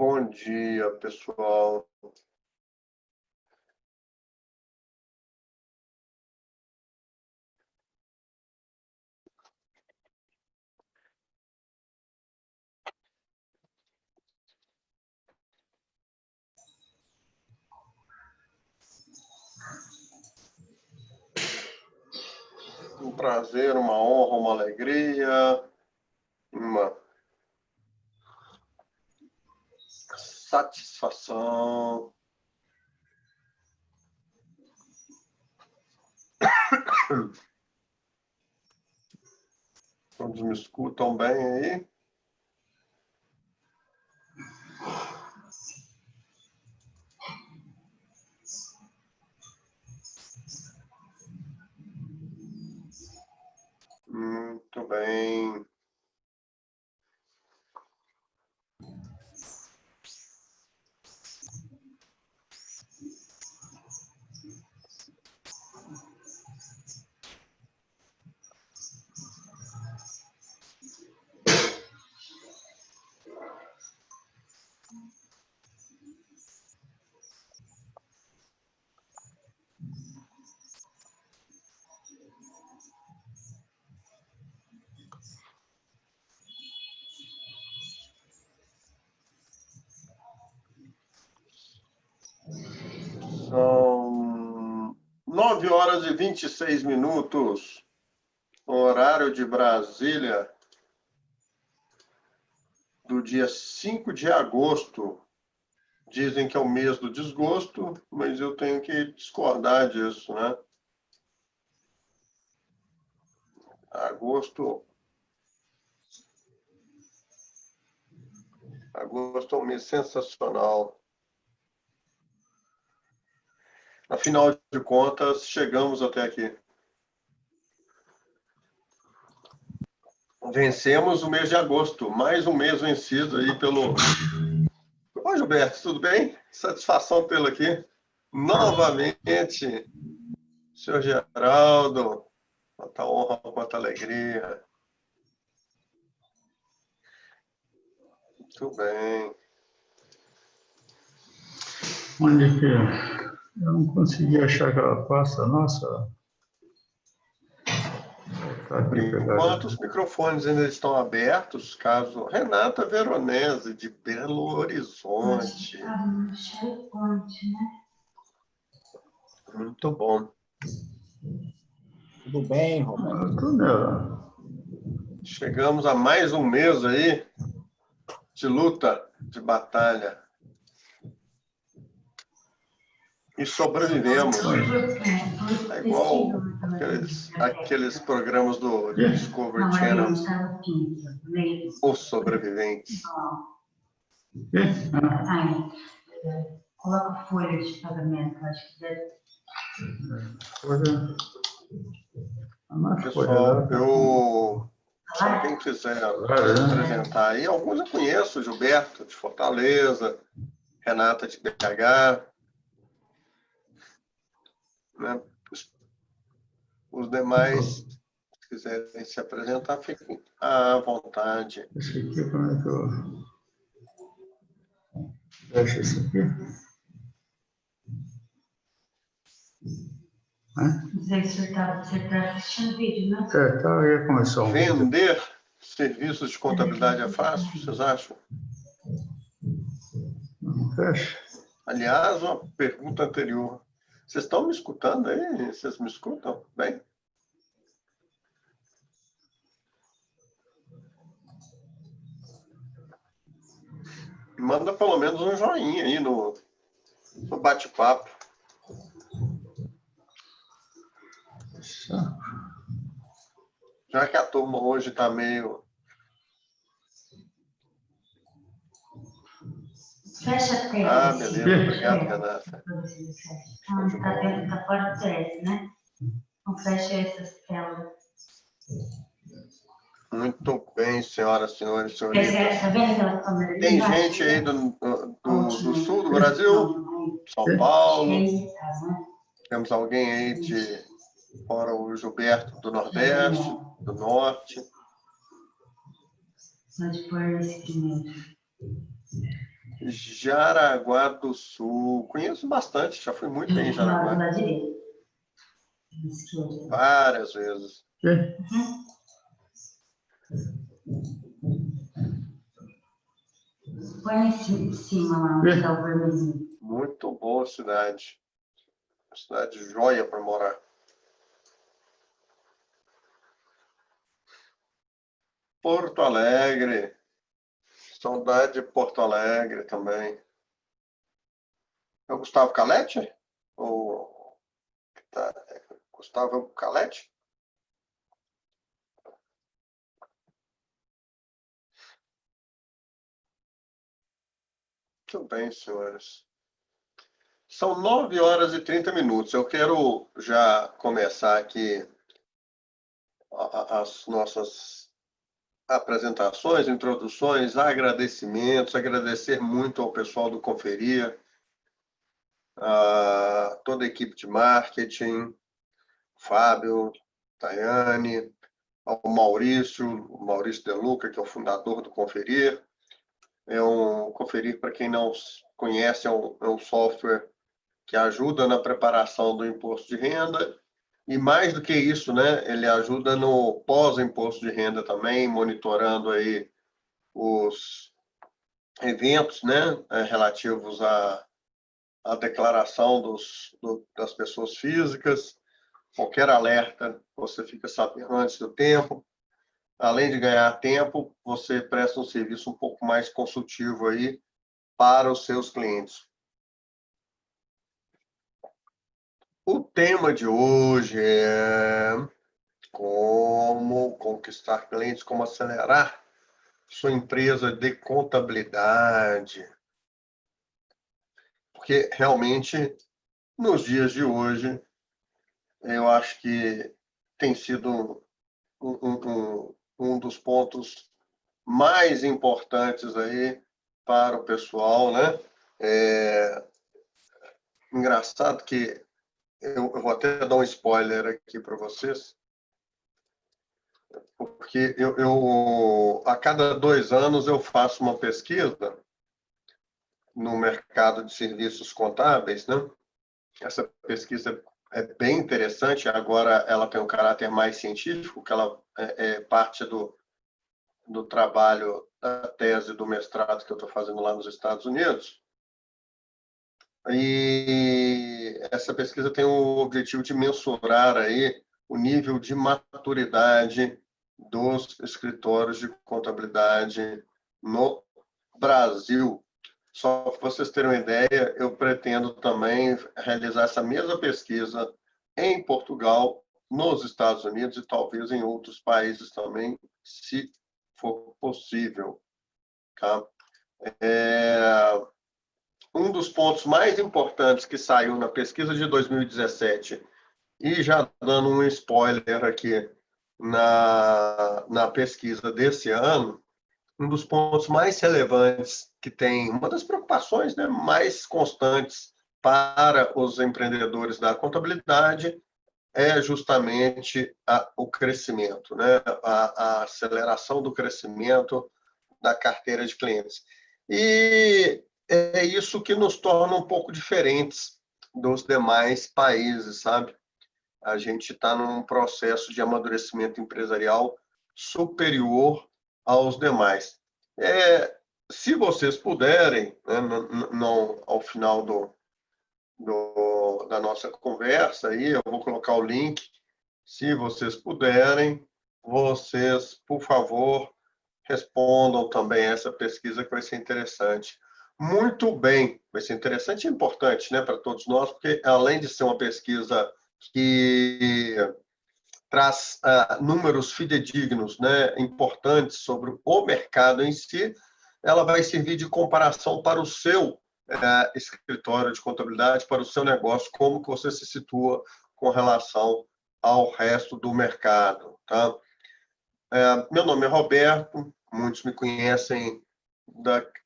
Bom dia, pessoal. Um prazer, uma honra, uma alegria, uma satisfação. Todos me escutam bem aí? Muito bem. São 9h26, horário de Brasília, do dia 5 de agosto. Dizem que é o mês do desgosto, mas eu tenho que discordar disso, né? Agosto é um mês sensacional. Afinal de contas, chegamos até aqui. Vencemos o mês de agosto, mais um mês vencido aí pelo... Oi, Gilberto, tudo bem? Satisfação tê-lo aqui. Novamente, senhor Geraldo, quanta honra, quanta alegria. Muito bem. Onde que eu não consegui achar aquela pasta nossa? Tá Por enquanto, os microfones ainda estão abertos, caso... Renata Veronese, de Belo Horizonte. Muito bom. Tudo bem, Roberto? Tudo. Chegamos a mais um mês aí de luta, de batalha. E sobrevivemos. É igual aqueles programas do Discovery Channel. Os sobreviventes. Coloca folhas de pagamento, acho que deve. Pessoal, se alguém quiser apresentar aí, alguns eu conheço, Gilberto de Fortaleza, Renata de BH, né? Os demais, se quiserem se apresentar, fiquem à vontade. Esse aqui, como é que eu... Fecha esse aqui? Não sei se você está assistindo o vídeo, né? Tá, ia começar um vídeo. Vender serviços de contabilidade é fácil, vocês acham? Não fecha? Aliás, uma pergunta anterior. Vocês estão me escutando aí? Vocês me escutam bem? Manda pelo menos um joinha aí no bate-papo. Já que a turma hoje está meio... Fecha a tela. Beleza. Obrigado, Renata. Está fora do teste, né? Então fecha essas telas. Muito bem, senhoras, senhores, senhoritas. Tá vendo aquela câmera? Tem gente aí do sul do Brasil, São Paulo. Temos alguém aí fora o Gilberto do Nordeste, do Norte. Pode pôr esse primeiro. Jaraguá do Sul. Conheço bastante, já fui muito bem em Jaraguá. Da direita. Várias vezes. É. Põe em cima lá, onde está o vermelhinho. Muito boa cidade. Cidade joia para morar. Porto Alegre. Saudade de Porto Alegre também. É o Gustavo Calete? Ou Gustavo Calete? Muito bem, senhores. São 9h30. Eu quero já começar aqui as nossas apresentações, introduções, agradecimentos, agradecer muito ao pessoal do Conferir, a toda a equipe de marketing, Fábio, Tayane, ao Maurício De Luca, que é o fundador do Conferir. Conferir, para quem não conhece, é um software que ajuda na preparação do imposto de renda e, mais do que isso, né, ele ajuda no pós-imposto de renda também, monitorando aí os eventos, né, relativos à declaração das pessoas físicas. Qualquer alerta, você fica sabendo antes do tempo. Além de ganhar tempo, você presta um serviço um pouco mais consultivo aí para os seus clientes. O tema de hoje é como conquistar clientes, como acelerar sua empresa de contabilidade. Porque realmente, nos dias de hoje, eu acho que tem sido um dos pontos mais importantes aí para o pessoal, né? Engraçado que eu vou até dar um spoiler aqui para vocês, porque eu a cada 2 anos eu faço uma pesquisa no mercado de serviços contábeis, né? Essa pesquisa é bem interessante, agora ela tem um caráter mais científico, que ela é parte do trabalho da tese do mestrado que eu estou fazendo lá nos Estados Unidos. E essa pesquisa tem o objetivo de mensurar aí o nível de maturidade dos escritórios de contabilidade no Brasil. Só para vocês terem uma ideia, eu pretendo também realizar essa mesma pesquisa em Portugal, nos Estados Unidos e talvez em outros países também, se for possível. Tá? Um dos pontos mais importantes que saiu na pesquisa de 2017, e já dando um spoiler aqui na pesquisa desse ano, um dos pontos mais relevantes que tem, uma das preocupações, né, mais constantes para os empreendedores da contabilidade é justamente o crescimento, né, a aceleração do crescimento da carteira de clientes. E é isso que nos torna um pouco diferentes dos demais países, sabe? A gente está num processo de amadurecimento empresarial superior aos demais. Se vocês puderem, né, ao final da nossa conversa, aí, eu vou colocar o link. Se vocês puderem, vocês, por favor, respondam também essa pesquisa, que vai ser interessante. Muito bem, vai ser interessante e importante, né, para todos nós, porque além de ser uma pesquisa que traz números fidedignos, né, importantes sobre o mercado em si, ela vai servir de comparação para o seu escritório de contabilidade, para o seu negócio, como que você se situa com relação ao resto do mercado. Tá? Meu nome é Roberto, muitos me conhecem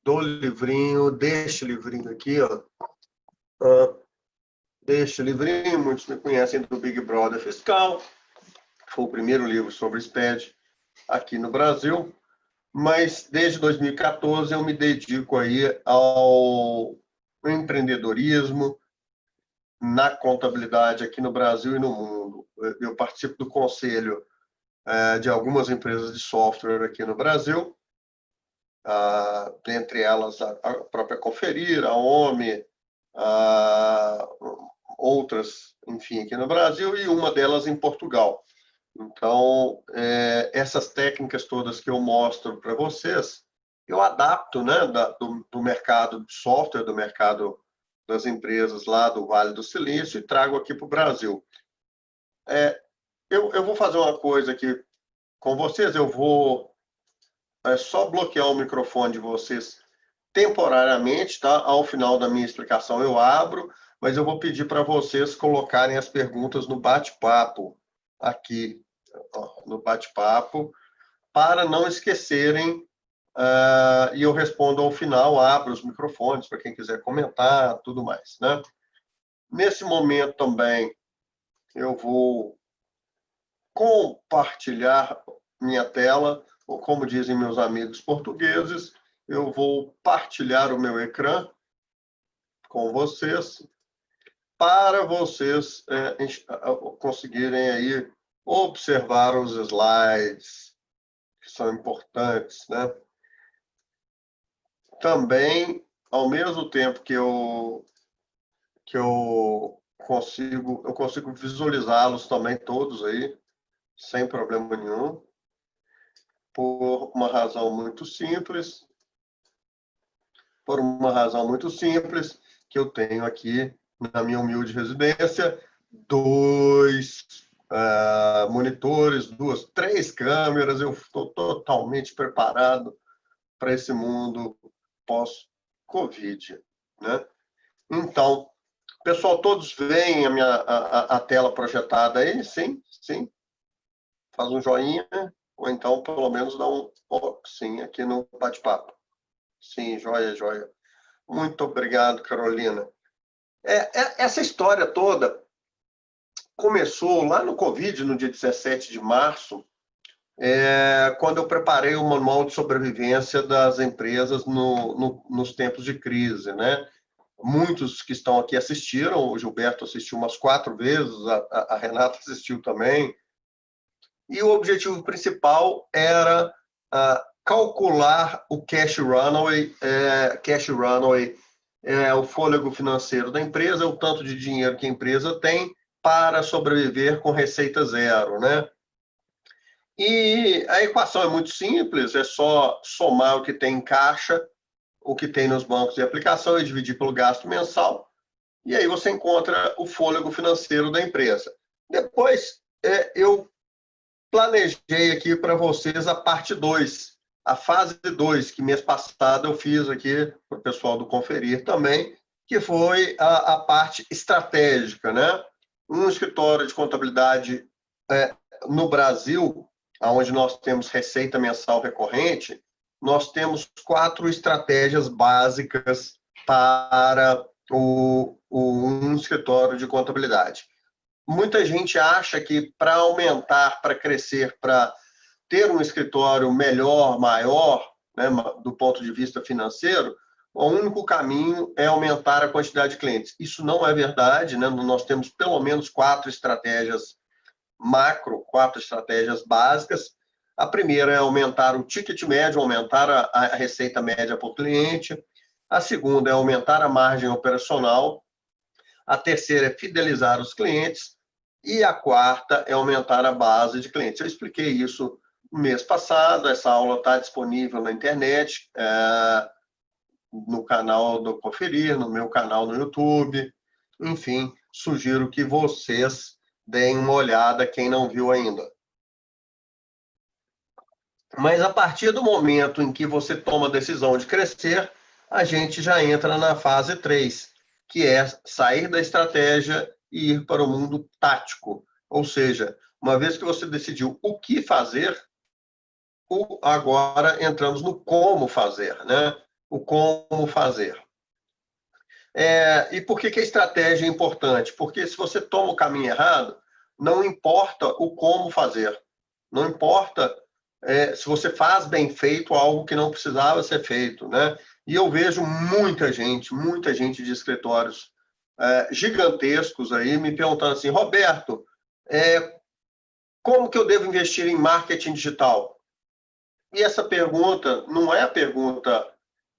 do livrinho, deste livrinho aqui, ó. Deste livrinho, muitos me conhecem do Big Brother Fiscal, foi o primeiro livro sobre SPED aqui no Brasil. mas desde 2014 eu me dedico aí ao empreendedorismo na contabilidade aqui no Brasil e no mundo. Eu participo do conselho de algumas empresas de software aqui no Brasil, dentre elas a própria Conferir, a OMI, outras, enfim, aqui no Brasil, e uma delas em Portugal. Então, essas técnicas todas que eu mostro para vocês, eu adapto, né, do mercado de software, do mercado das empresas lá do Vale do Silício, e trago aqui para o Brasil. Eu vou fazer uma coisa aqui com vocês, eu vou só bloquear o microfone de vocês temporariamente, tá? Ao final da minha explicação eu abro, mas eu vou pedir para vocês colocarem as perguntas no bate-papo aqui, no bate-papo, para não esquecerem, e eu respondo ao final, abro os microfones para quem quiser comentar, tudo mais, né? Nesse momento também, eu vou compartilhar minha tela, ou como dizem meus amigos portugueses, eu vou partilhar o meu ecrã com vocês, para vocês conseguirem aí observar os slides, que são importantes, né? Também, ao mesmo tempo que eu consigo visualizá-los também todos aí, sem problema nenhum, por uma razão muito simples, que eu tenho aqui na minha humilde residência 2 monitores, 3 câmeras. Eu estou totalmente preparado para esse mundo pós-Covid, né? Então, pessoal, todos veem a tela projetada aí? Sim, sim. Faz um joinha, ou então, pelo menos, dá um sim aqui no bate-papo. Sim, joia, joia. Muito obrigado, Carolina. Essa história toda começou lá no Covid, no dia 17 de março, quando eu preparei o manual de sobrevivência das empresas nos tempos de crise, né? Muitos que estão aqui assistiram, o Gilberto assistiu umas 4 vezes, a Renata assistiu também, e o objetivo principal era calcular o cash runway. Cash runway é o fôlego financeiro da empresa, é o tanto de dinheiro que a empresa tem para sobreviver com receita zero, né? E a equação é muito simples, é só somar o que tem em caixa, o que tem nos bancos de aplicação e dividir pelo gasto mensal, e aí você encontra o fôlego financeiro da empresa. Depois, eu planejei aqui para vocês a parte 2, a fase 2, que mês passado eu fiz aqui para o pessoal do Conferir também, que foi a parte estratégica, né? Um escritório de contabilidade no Brasil, onde nós temos receita mensal recorrente, nós temos 4 estratégias básicas para um escritório de contabilidade. Muita gente acha que para aumentar, para crescer, para ter um escritório melhor, maior, né, do ponto de vista financeiro, o único caminho é aumentar a quantidade de clientes. Isso não é verdade, né? Nós temos pelo menos 4 estratégias macro, 4 estratégias básicas. A primeira é aumentar o ticket médio, aumentar a receita média por cliente. A segunda é aumentar a margem operacional. A terceira é fidelizar os clientes. E a quarta é aumentar a base de clientes. Eu expliquei isso no mês passado, essa aula está disponível na internet, no canal do Conferir, no meu canal no YouTube. Enfim, sugiro que vocês deem uma olhada, quem não viu ainda. Mas a partir do momento em que você toma a decisão de crescer, a gente já entra na fase 3, que é sair da estratégia e ir para o mundo tático. Ou seja, uma vez que você decidiu o que fazer, agora entramos no como fazer, né? O como fazer. E por que a estratégia é importante? Porque se você toma o caminho errado, não importa o como fazer. Não importa se você faz bem feito algo que não precisava ser feito, né? E eu vejo muita gente de escritórios gigantescos aí me perguntando assim, Roberto, como que eu devo investir em marketing digital? E essa pergunta não é a pergunta,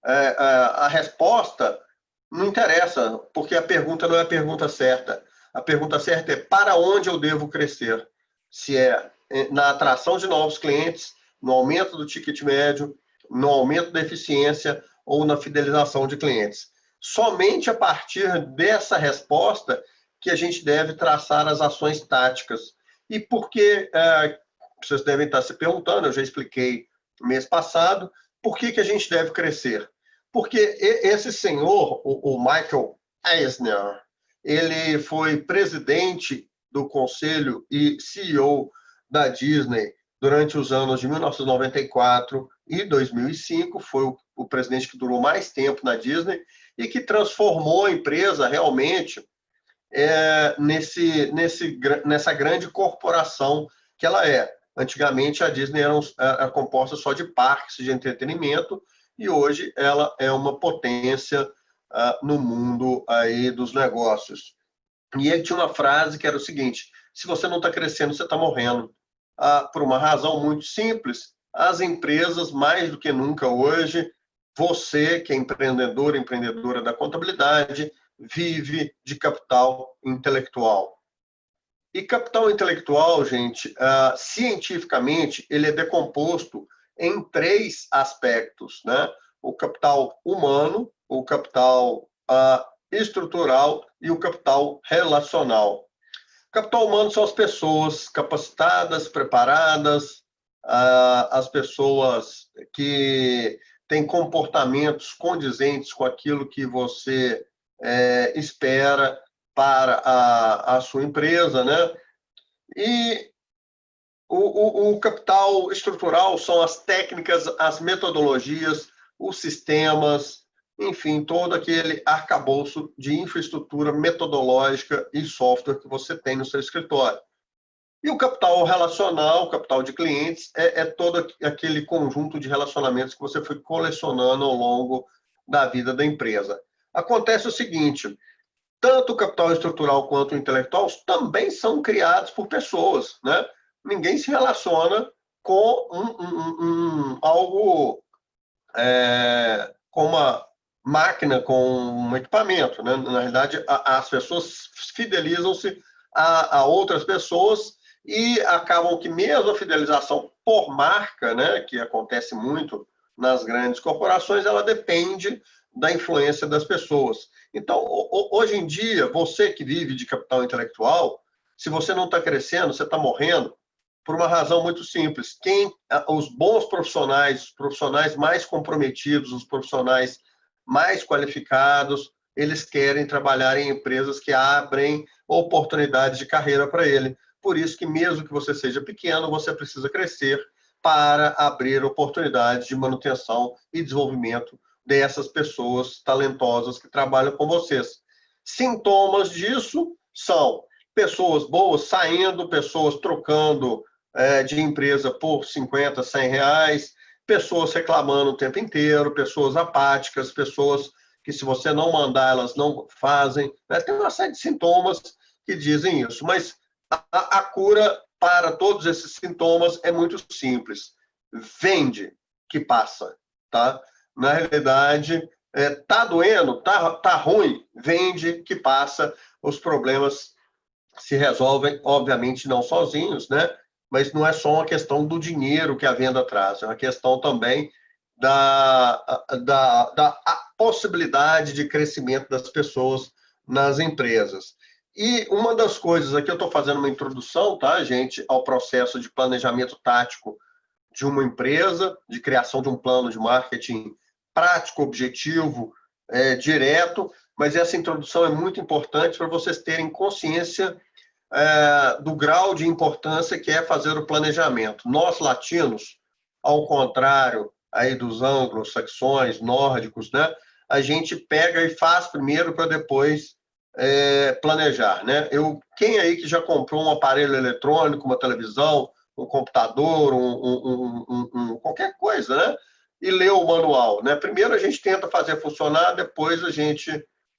a resposta não interessa, porque a pergunta não é a pergunta certa. A pergunta certa é para onde eu devo crescer? Se é na atração de novos clientes, no aumento do ticket médio, no aumento da eficiência ou na fidelização de clientes. Somente a partir dessa resposta que a gente deve traçar as ações táticas. E por que, vocês devem estar se perguntando, eu já expliquei no mês passado, por que a gente deve crescer? Porque esse senhor, o Michael Eisner, ele foi presidente do conselho e CEO da Disney durante os anos de 1994 e 2005, foi o presidente que durou mais tempo na Disney e que transformou a empresa realmente nessa grande corporação que ela é. Antigamente, a Disney era composta só de parques de entretenimento e hoje ela é uma potência no mundo aí dos negócios. E ele tinha uma frase que era o seguinte, se você não está crescendo, você está morrendo. Por uma razão muito simples, as empresas, mais do que nunca hoje, você que é empreendedor, empreendedora da contabilidade, vive de capital intelectual. E capital intelectual, gente, cientificamente, ele é decomposto em 3 aspectos, né? O capital humano, o capital estrutural e o capital relacional. Capital humano são as pessoas capacitadas, preparadas, as pessoas que têm comportamentos condizentes com aquilo que você espera para a sua empresa, né? E o capital estrutural são as técnicas, as metodologias, os sistemas, enfim, todo aquele arcabouço de infraestrutura metodológica e software que você tem no seu escritório. E o capital relacional, o capital de clientes, é todo aquele conjunto de relacionamentos que você foi colecionando ao longo da vida da empresa. Acontece o seguinte, tanto o capital estrutural quanto o intelectual também são criados por pessoas, né? Ninguém se relaciona com algo, com uma máquina, com um equipamento, né? Na realidade, as pessoas fidelizam-se a outras pessoas e acabam que mesmo a fidelização por marca, né, que acontece muito nas grandes corporações, ela depende da influência das pessoas. Então, hoje em dia, você que vive de capital intelectual, se você não está crescendo, você está morrendo, por uma razão muito simples. Os bons profissionais, os profissionais mais comprometidos, os profissionais mais qualificados, eles querem trabalhar em empresas que abrem oportunidades de carreira para ele. Por isso que mesmo que você seja pequeno, você precisa crescer para abrir oportunidades de manutenção e desenvolvimento dessas pessoas talentosas que trabalham com vocês. Sintomas disso são pessoas boas saindo, pessoas trocando de empresa por 50, 100 reais, pessoas reclamando o tempo inteiro, pessoas apáticas, pessoas que se você não mandar, elas não fazem. Né? Tem uma série de sintomas que dizem isso, mas a cura para todos esses sintomas é muito simples. Vende, que passa, tá? Na realidade, tá doendo, tá ruim, vende, que passa. Os problemas se resolvem, obviamente, não sozinhos, né? Mas não é só uma questão do dinheiro que a venda traz, é uma questão também da possibilidade de crescimento das pessoas nas empresas. E uma das coisas, aqui eu estou fazendo uma introdução, tá, gente, ao processo de planejamento tático de uma empresa, de criação de um plano de marketing prático, objetivo, direto, mas essa introdução é muito importante para vocês terem consciência do grau de importância que é fazer o planejamento. Nós, latinos, ao contrário aí dos anglo-saxões, nórdicos, né, a gente pega e faz primeiro para depois planejar, né? Quem aí que já comprou um aparelho eletrônico, uma televisão, um computador, qualquer coisa, né? E ler o manual, né? Primeiro a gente tenta fazer funcionar, depois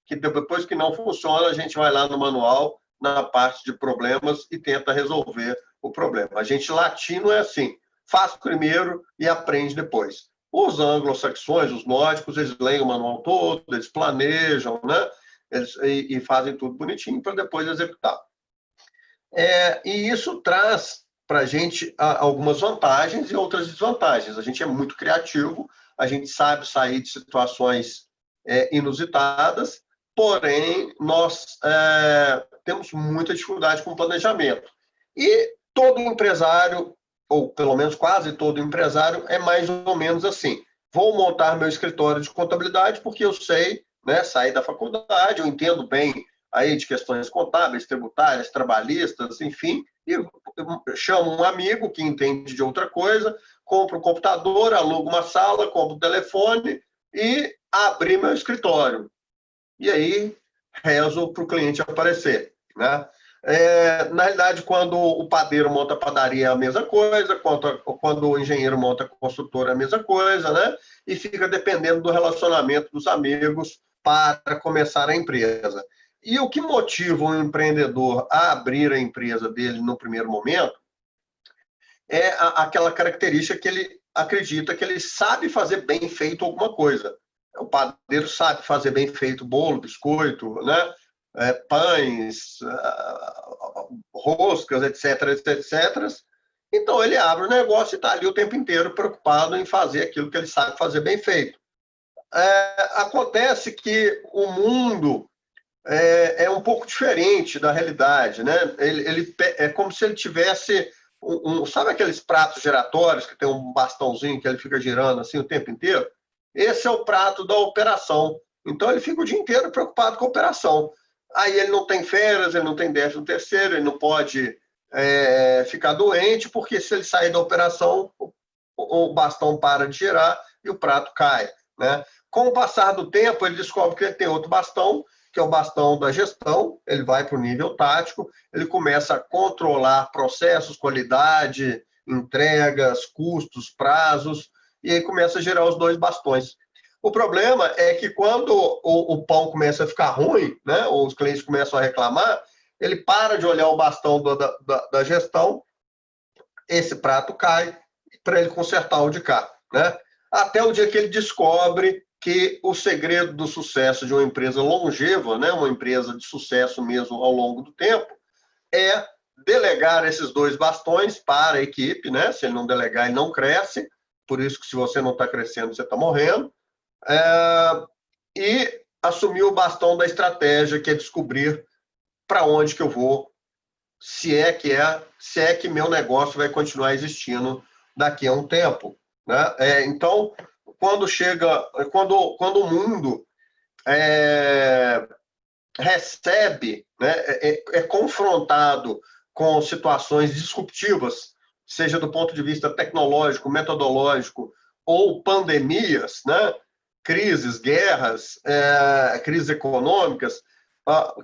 depois que não funciona, a gente vai lá no manual, na parte de problemas e tenta resolver o problema. A gente latino é assim, faz primeiro e aprende depois. Os anglo-saxões, os nórdicos, eles leem o manual todo, eles planejam, né? E fazem tudo bonitinho para depois executar. E isso traz para a gente algumas vantagens e outras desvantagens. A gente é muito criativo, a gente sabe sair de situações inusitadas, porém, nós temos muita dificuldade com o planejamento. E todo empresário, ou pelo menos quase todo empresário, é mais ou menos assim. Vou montar meu escritório de contabilidade porque eu sei, né, sair da faculdade, eu entendo bem aí de questões contábeis, tributárias, trabalhistas, enfim, e chamo um amigo que entende de outra coisa, compro um computador, alugo uma sala, compro um telefone e abri meu escritório. E aí rezo para o cliente aparecer, né? Na realidade, quando o padeiro monta a padaria é a mesma coisa, quando o engenheiro monta a construtora é a mesma coisa, né? E fica dependendo do relacionamento dos amigos para começar a empresa. E o que motiva um empreendedor a abrir a empresa dele no primeiro momento é aquela característica que ele acredita que ele sabe fazer bem feito alguma coisa. O padeiro sabe fazer bem feito bolo, biscoito, né? Pães, roscas, etc, etc. Então, ele abre o negócio e está ali o tempo inteiro preocupado em fazer aquilo que ele sabe fazer bem feito. Acontece que o mundo é um pouco diferente da realidade, né? Ele é como se ele tivesse sabe aqueles pratos giratórios que tem um bastãozinho que ele fica girando assim o tempo inteiro? Esse é o prato da operação. Então, ele fica o dia inteiro preocupado com a operação. Aí ele não tem férias, ele não tem 13º, ele não pode ficar doente, porque se ele sair da operação, o bastão para de girar e o prato cai, né? Com o passar do tempo, ele descobre que ele tem outro bastão, que é o bastão da gestão, ele vai para o nível tático, ele começa a controlar processos, qualidade, entregas, custos, prazos, e aí começa a gerar os dois bastões. O problema é que quando o pão começa a ficar ruim, né, ou os clientes começam a reclamar, ele para de olhar o bastão da gestão, esse prato cai para ele consertar o de cá, né? Até o dia que ele descobre que o segredo do sucesso de uma empresa longeva, né, uma empresa de sucesso mesmo ao longo do tempo, é delegar esses dois bastões para a equipe, né? Se ele não delegar, ele não cresce, por isso que se você não está crescendo, você está morrendo. E assumir o bastão da estratégia, que é descobrir para onde que eu vou, se é que meu negócio vai continuar existindo daqui a um tempo, né? Então, quando o mundo recebe, né, é confrontado com situações disruptivas, seja do ponto de vista tecnológico, metodológico ou pandemias, né, crises, guerras, crises econômicas,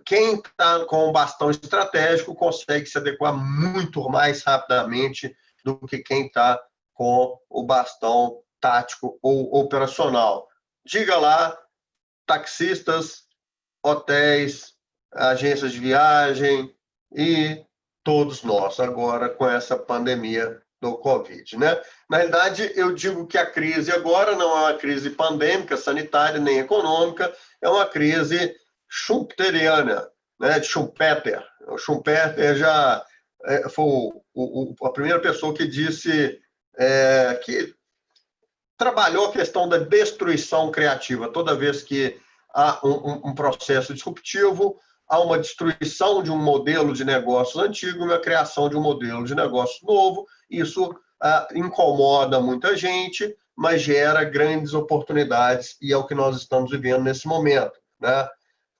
quem está com o bastão estratégico consegue se adequar muito mais rapidamente do que quem está com o bastão tático ou operacional. Diga lá, taxistas, hotéis, agências de viagem e todos nós agora com essa pandemia do Covid, né? Na realidade, eu digo que a crise agora não é uma crise pandêmica, sanitária, nem econômica, é uma crise schumpeteriana, né? De Schumpeter. O Schumpeter já foi a primeira pessoa que disse que trabalhou a questão da destruição criativa. Toda vez que há um processo disruptivo, há uma destruição de um modelo de negócios antigo e uma criação de um modelo de negócio novo. Isso incomoda muita gente, mas gera grandes oportunidades e é o que nós estamos vivendo nesse momento, né?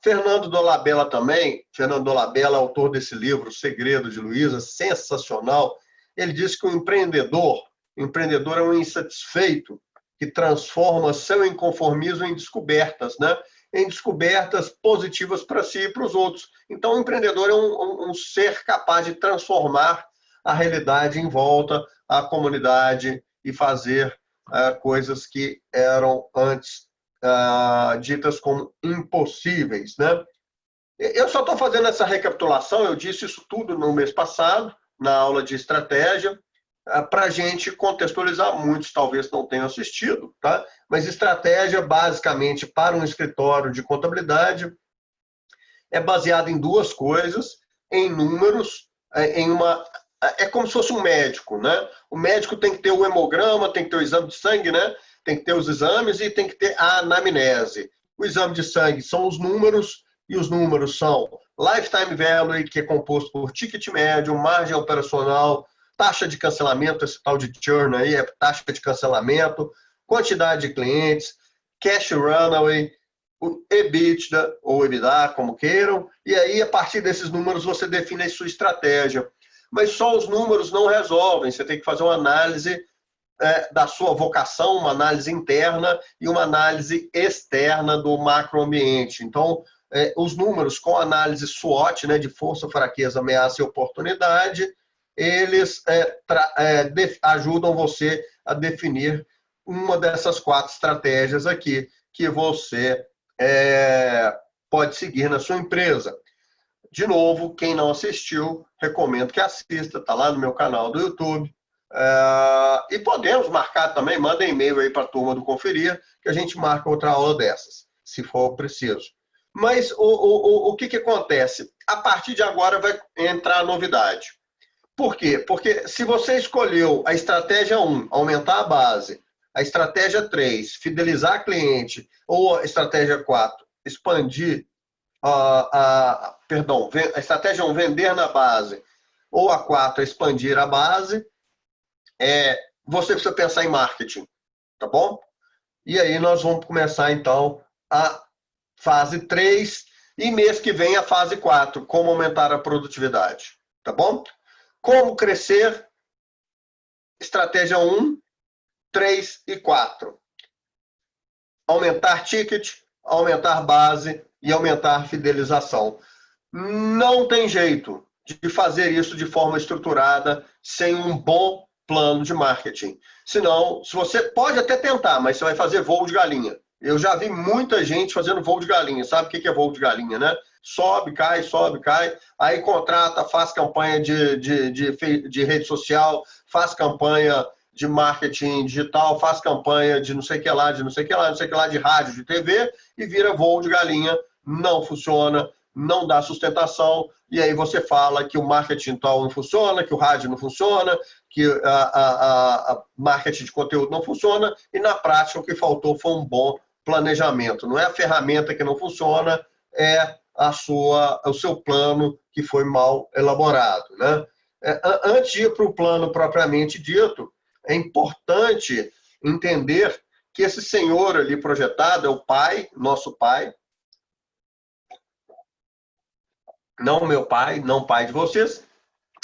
Fernando Dolabella também, Fernando Dolabella, autor desse livro, O Segredo de Luiza, sensacional, ele diz que o empreendedor é um insatisfeito que transforma seu inconformismo em descobertas, né? Em descobertas positivas para si e para os outros. Então, o empreendedor é um ser capaz de transformar a realidade em volta, a comunidade e fazer coisas que eram antes ditas como impossíveis, né? Eu só estou fazendo essa recapitulação, eu disse isso tudo no mês passado, na aula de estratégia, para a gente contextualizar. Muitos talvez não tenham assistido, tá? Mas estratégia, basicamente, para um escritório de contabilidade, é baseada em duas coisas, em números, em uma... É como se fosse um médico, né? O médico tem que ter o hemograma, tem que ter o exame de sangue, né? Tem que ter os exames e tem que ter a anamnese. O exame de sangue são os números, e os números são lifetime value, que é composto por ticket médio, margem operacional, taxa de cancelamento, esse tal de churn aí, é taxa de cancelamento, quantidade de clientes, cash runway, o EBITDA, ou EBITDA, como queiram, e aí, a partir desses números, você define a sua estratégia. Mas só os números não resolvem, você tem que fazer uma análise da sua vocação, uma análise interna e uma análise externa do macroambiente. Então, os números com análise SWOT, né, de força, fraqueza, ameaça e oportunidade, eles ajudam você a definir uma dessas 4 estratégias aqui que você pode seguir na sua empresa. De novo, quem não assistiu, recomendo que assista, está lá no meu canal do YouTube. E podemos marcar também, manda e-mail aí para a turma do Conferir, que a gente marca outra aula dessas, se for preciso. Mas o que acontece? A partir de agora vai entrar a novidade. Por quê? Porque se você escolheu a estratégia 1, aumentar a base, a estratégia 3, fidelizar cliente, ou a estratégia 4, expandir perdão, a estratégia 1, vender na base, ou a 4, expandir a base, você precisa pensar em marketing, tá bom? E aí nós vamos começar, então, a fase 3 e mês que vem a fase 4, como aumentar a produtividade, tá bom? Como crescer, estratégia 1, 3 e 4. Aumentar ticket, aumentar base e aumentar fidelização. Não tem jeito de fazer isso de forma estruturada sem um bom plano de marketing. Senão, se você pode até tentar, mas você vai fazer voo de galinha. Eu já vi muita gente fazendo voo de galinha. Sabe o que é voo de galinha, né? Sobe, cai, aí contrata, faz campanha de rede social, faz campanha de marketing digital, faz campanha de não sei o que lá, de rádio, de TV, e vira voo de galinha. Não funciona, não dá sustentação, e aí você fala que o marketing tal não funciona, que o rádio não funciona, que a marketing de conteúdo não funciona, e na prática o que faltou foi um bom planejamento. Não é a ferramenta que não funciona, é o seu plano que foi mal elaborado, né? Antes de ir para o plano propriamente dito, é importante entender que esse senhor ali projetado é o pai, nosso pai, não meu pai, não pai de vocês,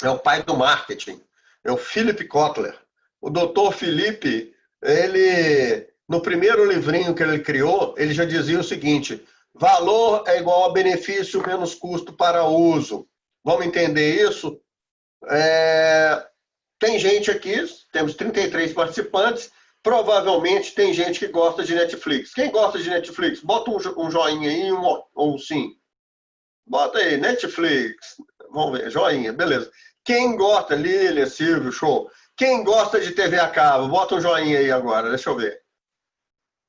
é o pai do marketing, é o Philip Kotler. O doutor Philip, ele, no primeiro livrinho que ele criou, ele já dizia o seguinte: valor é igual a benefício menos custo para uso. Vamos entender isso? Tem gente aqui, temos 33 participantes, provavelmente tem gente que gosta de Netflix. Quem gosta de Netflix? Bota um joinha aí ou sim. Bota aí, Netflix. Vamos ver, joinha, beleza. Quem gosta, Lília, Silvio, show. Quem gosta de TV a cabo? Bota um joinha aí agora, deixa eu ver.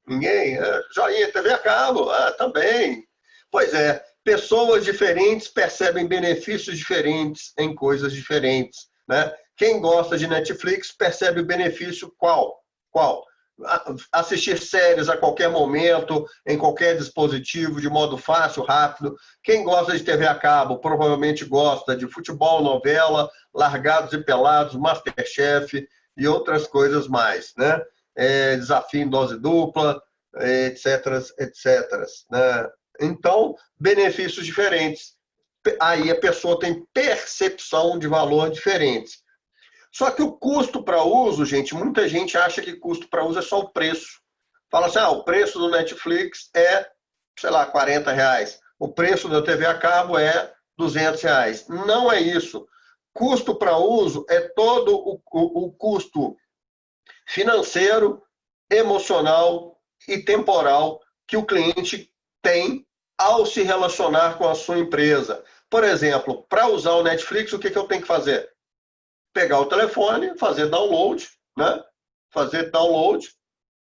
Ninguém? Joinha, TV a cabo? Também. Pois é, pessoas diferentes percebem benefícios diferentes em coisas diferentes, né? Quem gosta de Netflix percebe o benefício qual? Assistir séries a qualquer momento, em qualquer dispositivo, de modo fácil, rápido. Quem gosta de TV a cabo provavelmente gosta de futebol, novela, Largados e Pelados, Masterchef e outras coisas mais, né? Desafio em dose dupla, etc, né? Então, benefícios diferentes. Aí a pessoa tem percepção de valor diferente. Só que o custo para uso, gente, muita gente acha que custo para uso é só o preço. Fala assim, o preço do Netflix é, sei lá, R$40. O preço da TV a cabo é R$200. Não é isso. Custo para uso é todo o custo financeiro, emocional e temporal que o cliente tem ao se relacionar com a sua empresa. Por exemplo, para usar o Netflix, o que eu tenho que fazer? Pegar o telefone, fazer download, né? Fazer download,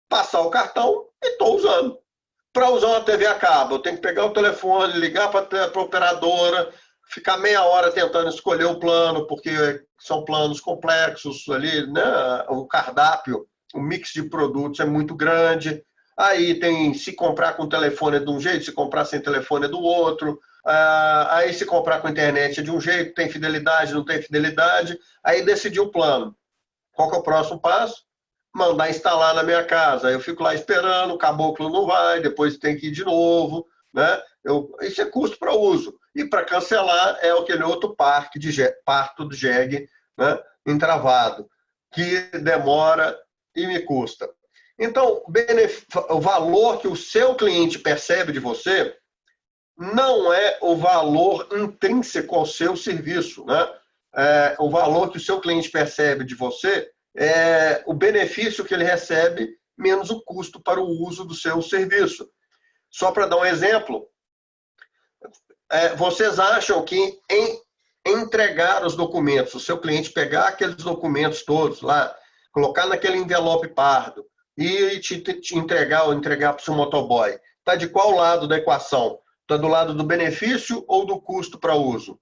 passar o cartão e estou usando. Para usar uma TV a cabo, eu tenho que pegar o telefone, ligar para a operadora, ficar meia hora tentando escolher o plano, porque são planos complexos ali, né? O cardápio, o mix de produtos é muito grande. Aí tem se comprar com telefone é de um jeito, se comprar sem telefone é do outro. Aí se comprar com internet é de um jeito, tem fidelidade, não tem fidelidade. Aí decidir o plano. Qual que é o próximo passo? Mandar instalar na minha casa. Eu fico lá esperando, o caboclo não vai, depois tem que ir de novo, né? Isso é custo para uso. E para cancelar é aquele outro parto do jegue, né? Entravado, que demora e me custa. Então, o valor que o seu cliente percebe de você não é o valor intrínseco ao seu serviço, né? O valor que o seu cliente percebe de você é o benefício que ele recebe menos o custo para o uso do seu serviço. Só para dar um exemplo, vocês acham que em entregar os documentos, o seu cliente pegar aqueles documentos todos lá, colocar naquele envelope pardo e te entregar ou entregar para o seu motoboy, está de qual lado da equação? Está do lado do benefício ou do custo para uso?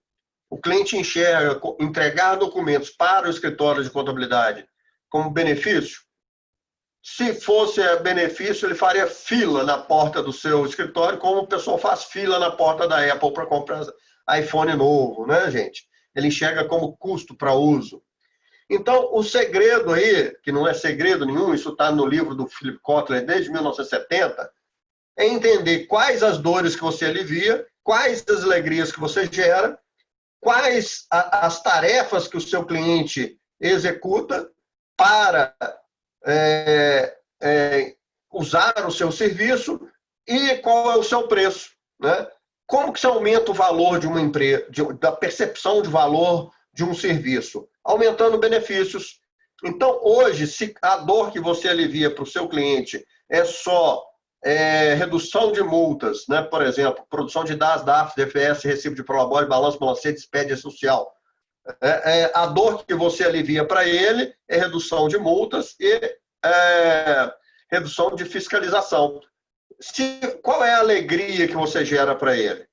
O cliente enxerga entregar documentos para o escritório de contabilidade como benefício? Se fosse benefício, ele faria fila na porta do seu escritório, como o pessoal faz fila na porta da Apple para comprar iPhone novo, né, gente? Ele enxerga como custo para uso. Então, o segredo aí, que não é segredo nenhum, isso está no livro do Philip Kotler desde 1970, é entender quais as dores que você alivia, quais as alegrias que você gera, quais as tarefas que o seu cliente executa para usar o seu serviço e qual é o seu preço, né? Como que se aumenta o valor de uma empresa, da percepção de valor de um serviço? Aumentando benefícios. Então, hoje, se a dor que você alivia para o seu cliente é só redução de multas, né? Por exemplo, produção de DAS, DAF, DFS, recibo de prolabore, balanço balancete, expédia social. A dor que você alivia para ele é redução de multas e redução de fiscalização. Qual é a alegria que você gera para ele?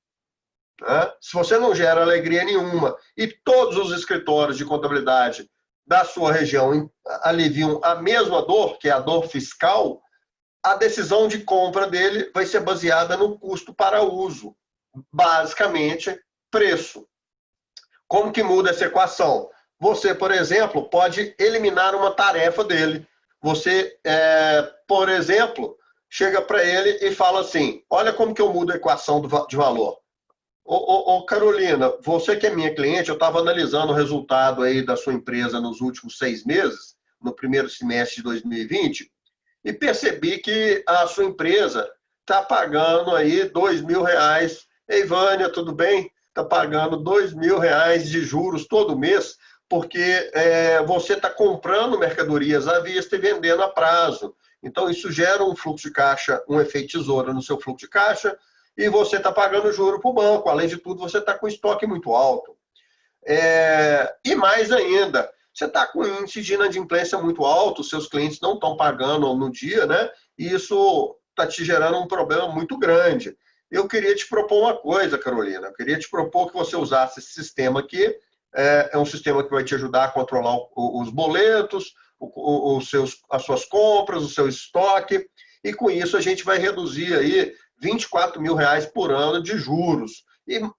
Se você não gera alegria nenhuma e todos os escritórios de contabilidade da sua região aliviam a mesma dor, que é a dor fiscal, a decisão de compra dele vai ser baseada no custo para uso. Basicamente, preço. Como que muda essa equação? Você, por exemplo, pode eliminar uma tarefa dele. Você, por exemplo, chega para ele e fala assim, olha como que eu mudo a equação de valor. Carolina, você que é minha cliente, eu estava analisando o resultado aí da sua empresa nos últimos 6 meses, no primeiro semestre de 2020, e percebi que a sua empresa está pagando aí R$2.000. Ei, Vânia, tudo bem? Está pagando R$2.000 de juros todo mês, porque você está comprando mercadorias à vista e vendendo a prazo. Então, isso gera um fluxo de caixa, um efeito tesoura no seu fluxo de caixa, e você está pagando juro para o banco. Além de tudo, você está com estoque muito alto. E mais ainda, você está com índice de inadimplência muito alto, seus clientes não estão pagando no dia, né? E isso está te gerando um problema muito grande. Eu queria te propor uma coisa, Carolina. Eu queria te propor que você usasse esse sistema aqui. É um sistema que vai te ajudar a controlar os boletos, as suas compras, o seu estoque. E com isso a gente vai reduzir aí R$24.000 por ano de juros.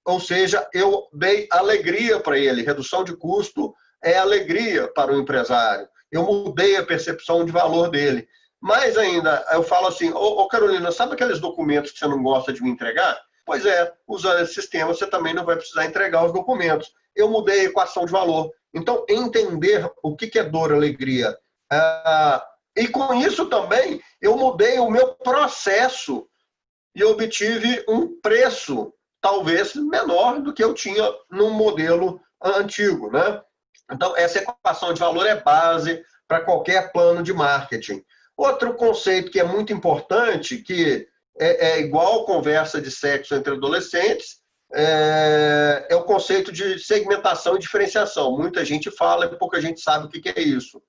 Ou seja, eu dei alegria para ele. Redução de custo é alegria para o empresário. Eu mudei a percepção de valor dele. Mais ainda, eu falo assim, Carolina, sabe aqueles documentos que você não gosta de me entregar? Pois usando esse sistema, você também não vai precisar entregar os documentos. Eu mudei a equação de valor. Então, entender o que é dor, alegria. E com isso também, eu mudei o meu processo e obtive um preço talvez menor do que eu tinha no modelo antigo, né? Então, essa equação de valor é base para qualquer plano de marketing. Outro conceito que é muito importante, que é igual conversa de sexo entre adolescentes, é o conceito de segmentação e diferenciação. Muita gente fala e pouca gente sabe o que é isso.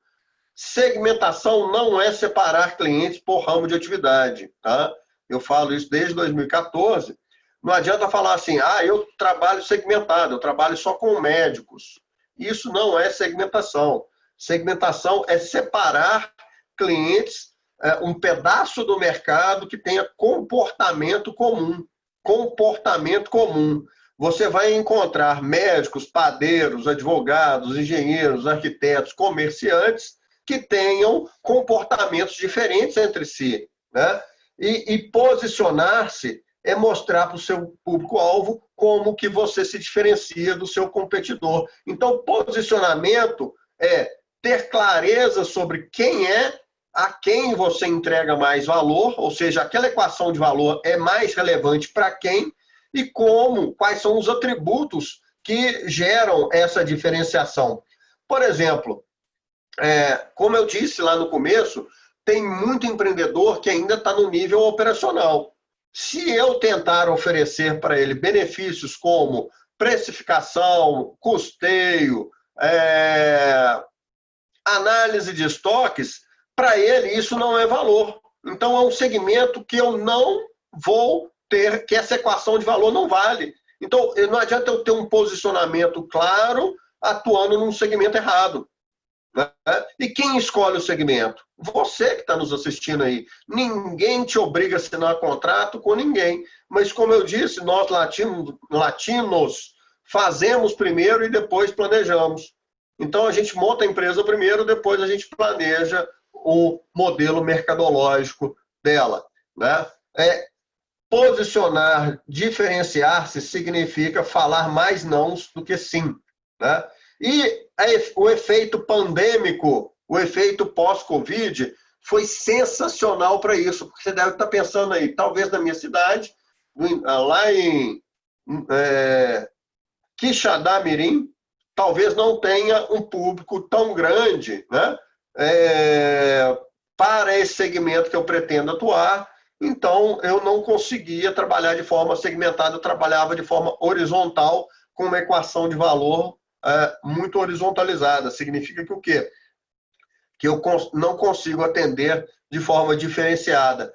Segmentação não é separar clientes por ramo de atividade, tá? Eu falo isso desde 2014. Não adianta falar assim, eu trabalho segmentado, eu trabalho só com médicos. Isso não é segmentação. Segmentação é separar clientes, um pedaço do mercado que tenha comportamento comum. Comportamento comum. Você vai encontrar médicos, padeiros, advogados, engenheiros, arquitetos, comerciantes que tenham comportamentos diferentes entre si, né? E posicionar-se é mostrar para o seu público-alvo como que você se diferencia do seu competidor. Então, posicionamento é ter clareza sobre quem é, a quem você entrega mais valor, ou seja, aquela equação de valor é mais relevante para quem e quais são os atributos que geram essa diferenciação. Por exemplo, como eu disse lá no começo, tem muito empreendedor que ainda está no nível operacional. Se eu tentar oferecer para ele benefícios como precificação, custeio, análise de estoques, para ele isso não é valor. Então é um segmento que eu não vou ter, que essa equação de valor não vale. Então não adianta eu ter um posicionamento claro atuando num segmento errado. E quem escolhe o segmento? Você que está nos assistindo aí. Ninguém te obriga a assinar contrato com ninguém. Mas, como eu disse, nós latinos fazemos primeiro e depois planejamos. Então, a gente monta a empresa primeiro, depois a gente planeja o modelo mercadológico dela, né? Posicionar, diferenciar-se significa falar mais nãos do que sim, né? E o efeito pandêmico, o efeito pós-Covid, foi sensacional para isso, porque você deve estar pensando aí, talvez na minha cidade, lá em Quixadá-Mirim, talvez não tenha um público tão grande, né, para esse segmento que eu pretendo atuar. Então, eu não conseguia trabalhar de forma segmentada, eu trabalhava de forma horizontal, com uma equação de valor muito horizontalizada. Significa que o quê? Que eu não consigo atender de forma diferenciada.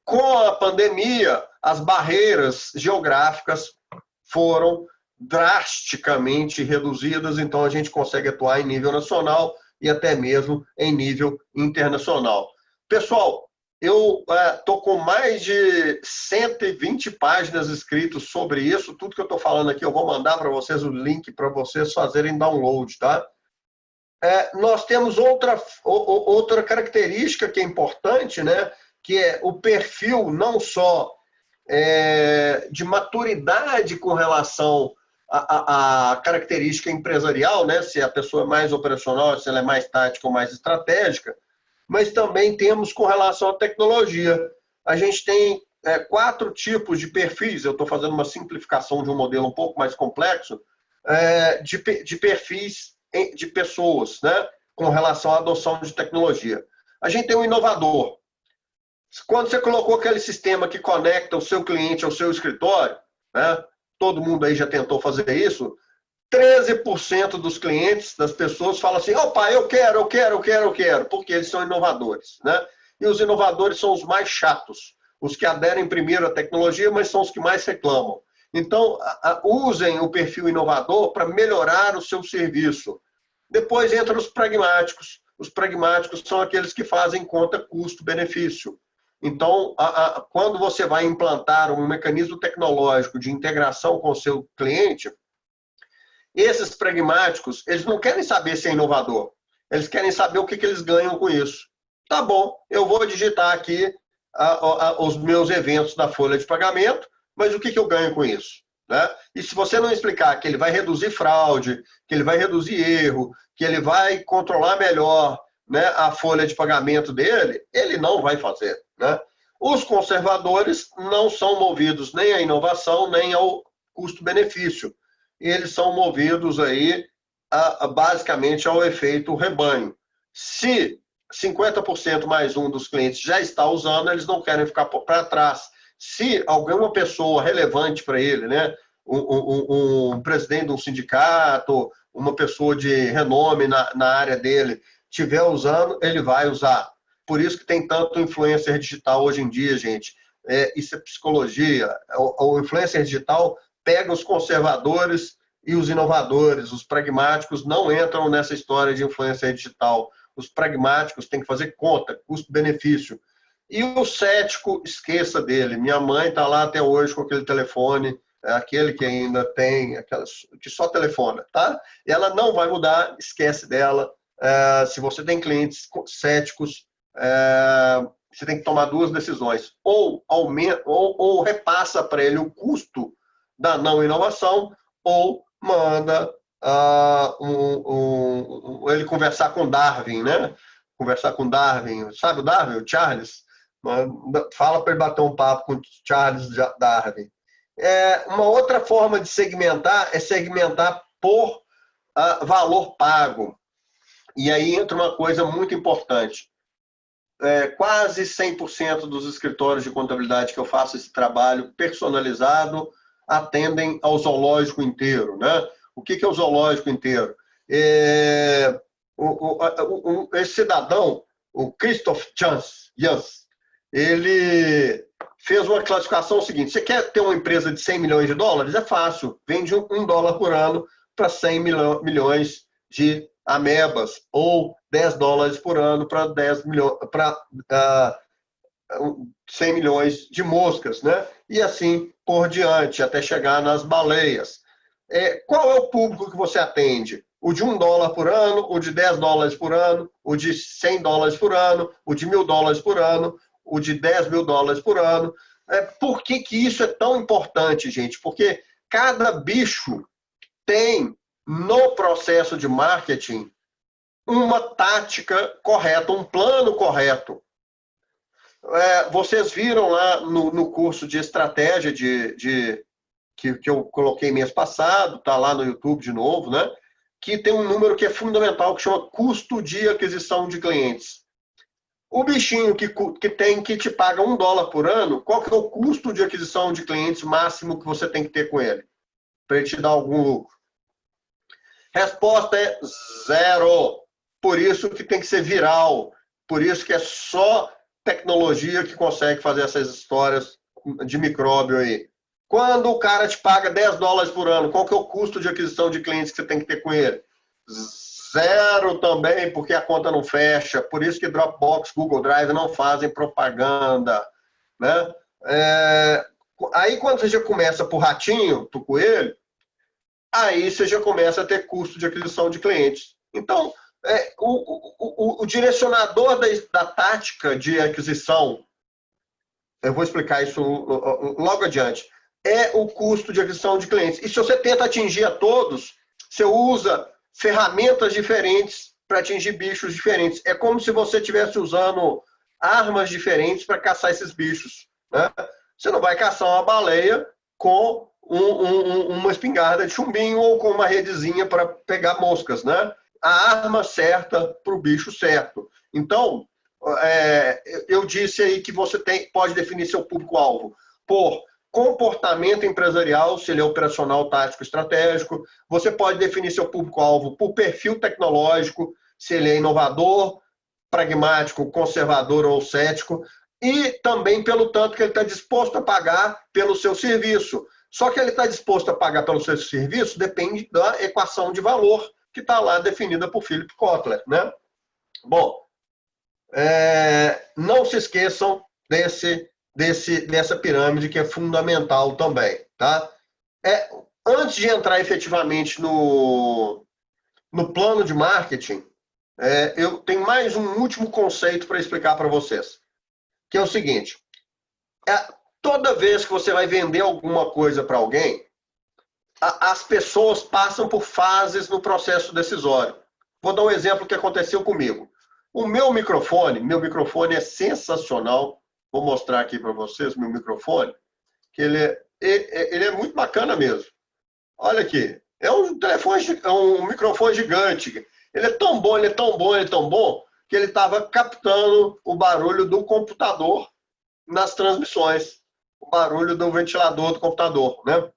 Com a pandemia, as barreiras geográficas foram drasticamente reduzidas, então a gente consegue atuar em nível nacional e até mesmo em nível internacional. Pessoal, eu estou com mais de 120 páginas escritas sobre isso. Tudo que eu estou falando aqui, eu vou mandar para vocês o link para vocês fazerem download, tá? Nós temos outra característica que é importante, né? Que é o perfil não só de maturidade com relação à característica empresarial, né? Se a pessoa é mais operacional, se ela é mais tática ou mais estratégica, mas também temos com relação à tecnologia. A gente tem 4 tipos de perfis, eu estou fazendo uma simplificação de um modelo um pouco mais complexo, de perfis de pessoas, né, com relação à adoção de tecnologia. A gente tem um inovador. Quando você colocou aquele sistema que conecta o seu cliente ao seu escritório, né, todo mundo aí já tentou fazer isso, 13% dos clientes, das pessoas, falam assim, opa, eu quero, porque eles são inovadores, né? E os inovadores são os mais chatos, os que aderem primeiro à tecnologia, mas são os que mais reclamam. Então, usem o perfil inovador para melhorar o seu serviço. Depois entram os pragmáticos. Os pragmáticos são aqueles que fazem conta custo-benefício. Então, quando você vai implantar um mecanismo tecnológico de integração com o seu cliente, esses pragmáticos, eles não querem saber se é inovador. Eles querem saber o que eles ganham com isso. Tá bom, eu vou digitar aqui os meus eventos da folha de pagamento, mas o que eu ganho com isso? Né? E se você não explicar que ele vai reduzir fraude, que ele vai reduzir erro, que ele vai controlar melhor, né, a folha de pagamento dele, ele não vai fazer. Né? Os conservadores não são movidos nem à inovação, nem ao custo-benefício. eles são movidos aí basicamente ao efeito rebanho. Se 50% mais um dos clientes já está usando, eles não querem ficar para trás. Se alguma pessoa relevante para ele, né, um presidente de um sindicato, uma pessoa de renome na área dele, estiver usando, ele vai usar. Por isso que tem tanto influencer digital hoje em dia, gente. Isso é psicologia. O influencer digital pega os conservadores e os inovadores. Os pragmáticos não entram nessa história de influencer digital. Os pragmáticos têm que fazer conta, custo-benefício. E o cético, esqueça dele. Minha mãe está lá até hoje com aquele telefone, aquele que ainda tem, que só telefona, tá? E ela não vai mudar, esquece dela. Se você tem clientes céticos, você tem que tomar duas decisões. Ou aumenta, ou repassa para ele o custo da não inovação, ou manda ele conversar com Darwin, né? Conversar com Darwin. Sabe o Darwin, o Charles? Fala para ele bater um papo com o Charles Darwin. Uma outra forma de segmentar é segmentar por valor pago. E aí entra uma coisa muito importante. Quase 100% dos escritórios de contabilidade que eu faço esse trabalho personalizado atendem ao zoológico inteiro, né? O que é o zoológico inteiro? Esse cidadão, o Christoph Jans, ele fez uma classificação seguinte: você quer ter uma empresa de 100 milhões de dólares? É fácil, vende $1 por ano para 100 milhões de amebas, ou $10 por ano para 100 milhões de moscas, né? E assim por diante, até chegar nas baleias. Qual é o público que você atende? O de $1 por ano, o de $10 por ano, o de $100 por ano, o de $1.000 por ano, o de $10.000 por ano. Por que isso é tão importante, gente? Porque cada bicho tem, no processo de marketing, uma tática correta, um plano correto. Vocês viram lá no curso de estratégia que eu coloquei mês passado, está lá no YouTube de novo, né? Que tem um número que é fundamental, que chama custo de aquisição de clientes. O bichinho que te paga $1 por ano, qual que é o custo de aquisição de clientes máximo que você tem que ter com ele? Para ele te dar algum lucro. Resposta é 0. Por isso que tem que ser viral. Por isso que é só tecnologia que consegue fazer essas histórias de micróbio aí. Quando o cara te paga $10 por ano, qual que é o custo de aquisição de clientes que você tem que ter com ele? 0 também, porque a conta não fecha. Por isso que Dropbox, Google Drive não fazem propaganda, né? Aí quando você já começa por ratinho, por coelho, aí você já começa a ter custo de aquisição de clientes. Então, o direcionador da tática de aquisição, eu vou explicar isso logo adiante, é o custo de aquisição de clientes. E se você tenta atingir a todos, você usa ferramentas diferentes para atingir bichos diferentes. É como se você estivesse usando armas diferentes para caçar esses bichos, né? Você não vai caçar uma baleia com uma espingarda de chumbinho ou com uma redezinha para pegar moscas, né? A arma certa para o bicho certo. Então, eu disse aí que você pode definir seu público-alvo por comportamento empresarial, se ele é operacional, tático, estratégico. Você pode definir seu público-alvo por perfil tecnológico, se ele é inovador, pragmático, conservador ou cético, e também pelo tanto que ele está disposto a pagar pelo seu serviço. Só que ele está disposto a pagar pelo seu serviço depende da equação de valor que está lá definida por Philip Kotler, né? Bom, não se esqueçam dessa pirâmide que é fundamental também, tá? Antes de entrar efetivamente no plano de marketing, eu tenho mais um último conceito para explicar para vocês, que é o seguinte: toda vez que você vai vender alguma coisa para alguém, as pessoas passam por fases no processo decisório. Vou dar um exemplo que aconteceu comigo. O meu microfone é sensacional. Vou mostrar aqui para vocês meu microfone, que ele é muito bacana mesmo. Olha aqui, É um telefone, é um microfone gigante. Ele é tão bom, ele é tão bom, ele é tão bom, que ele estava captando o barulho do computador nas transmissões. O barulho do ventilador do computador, né?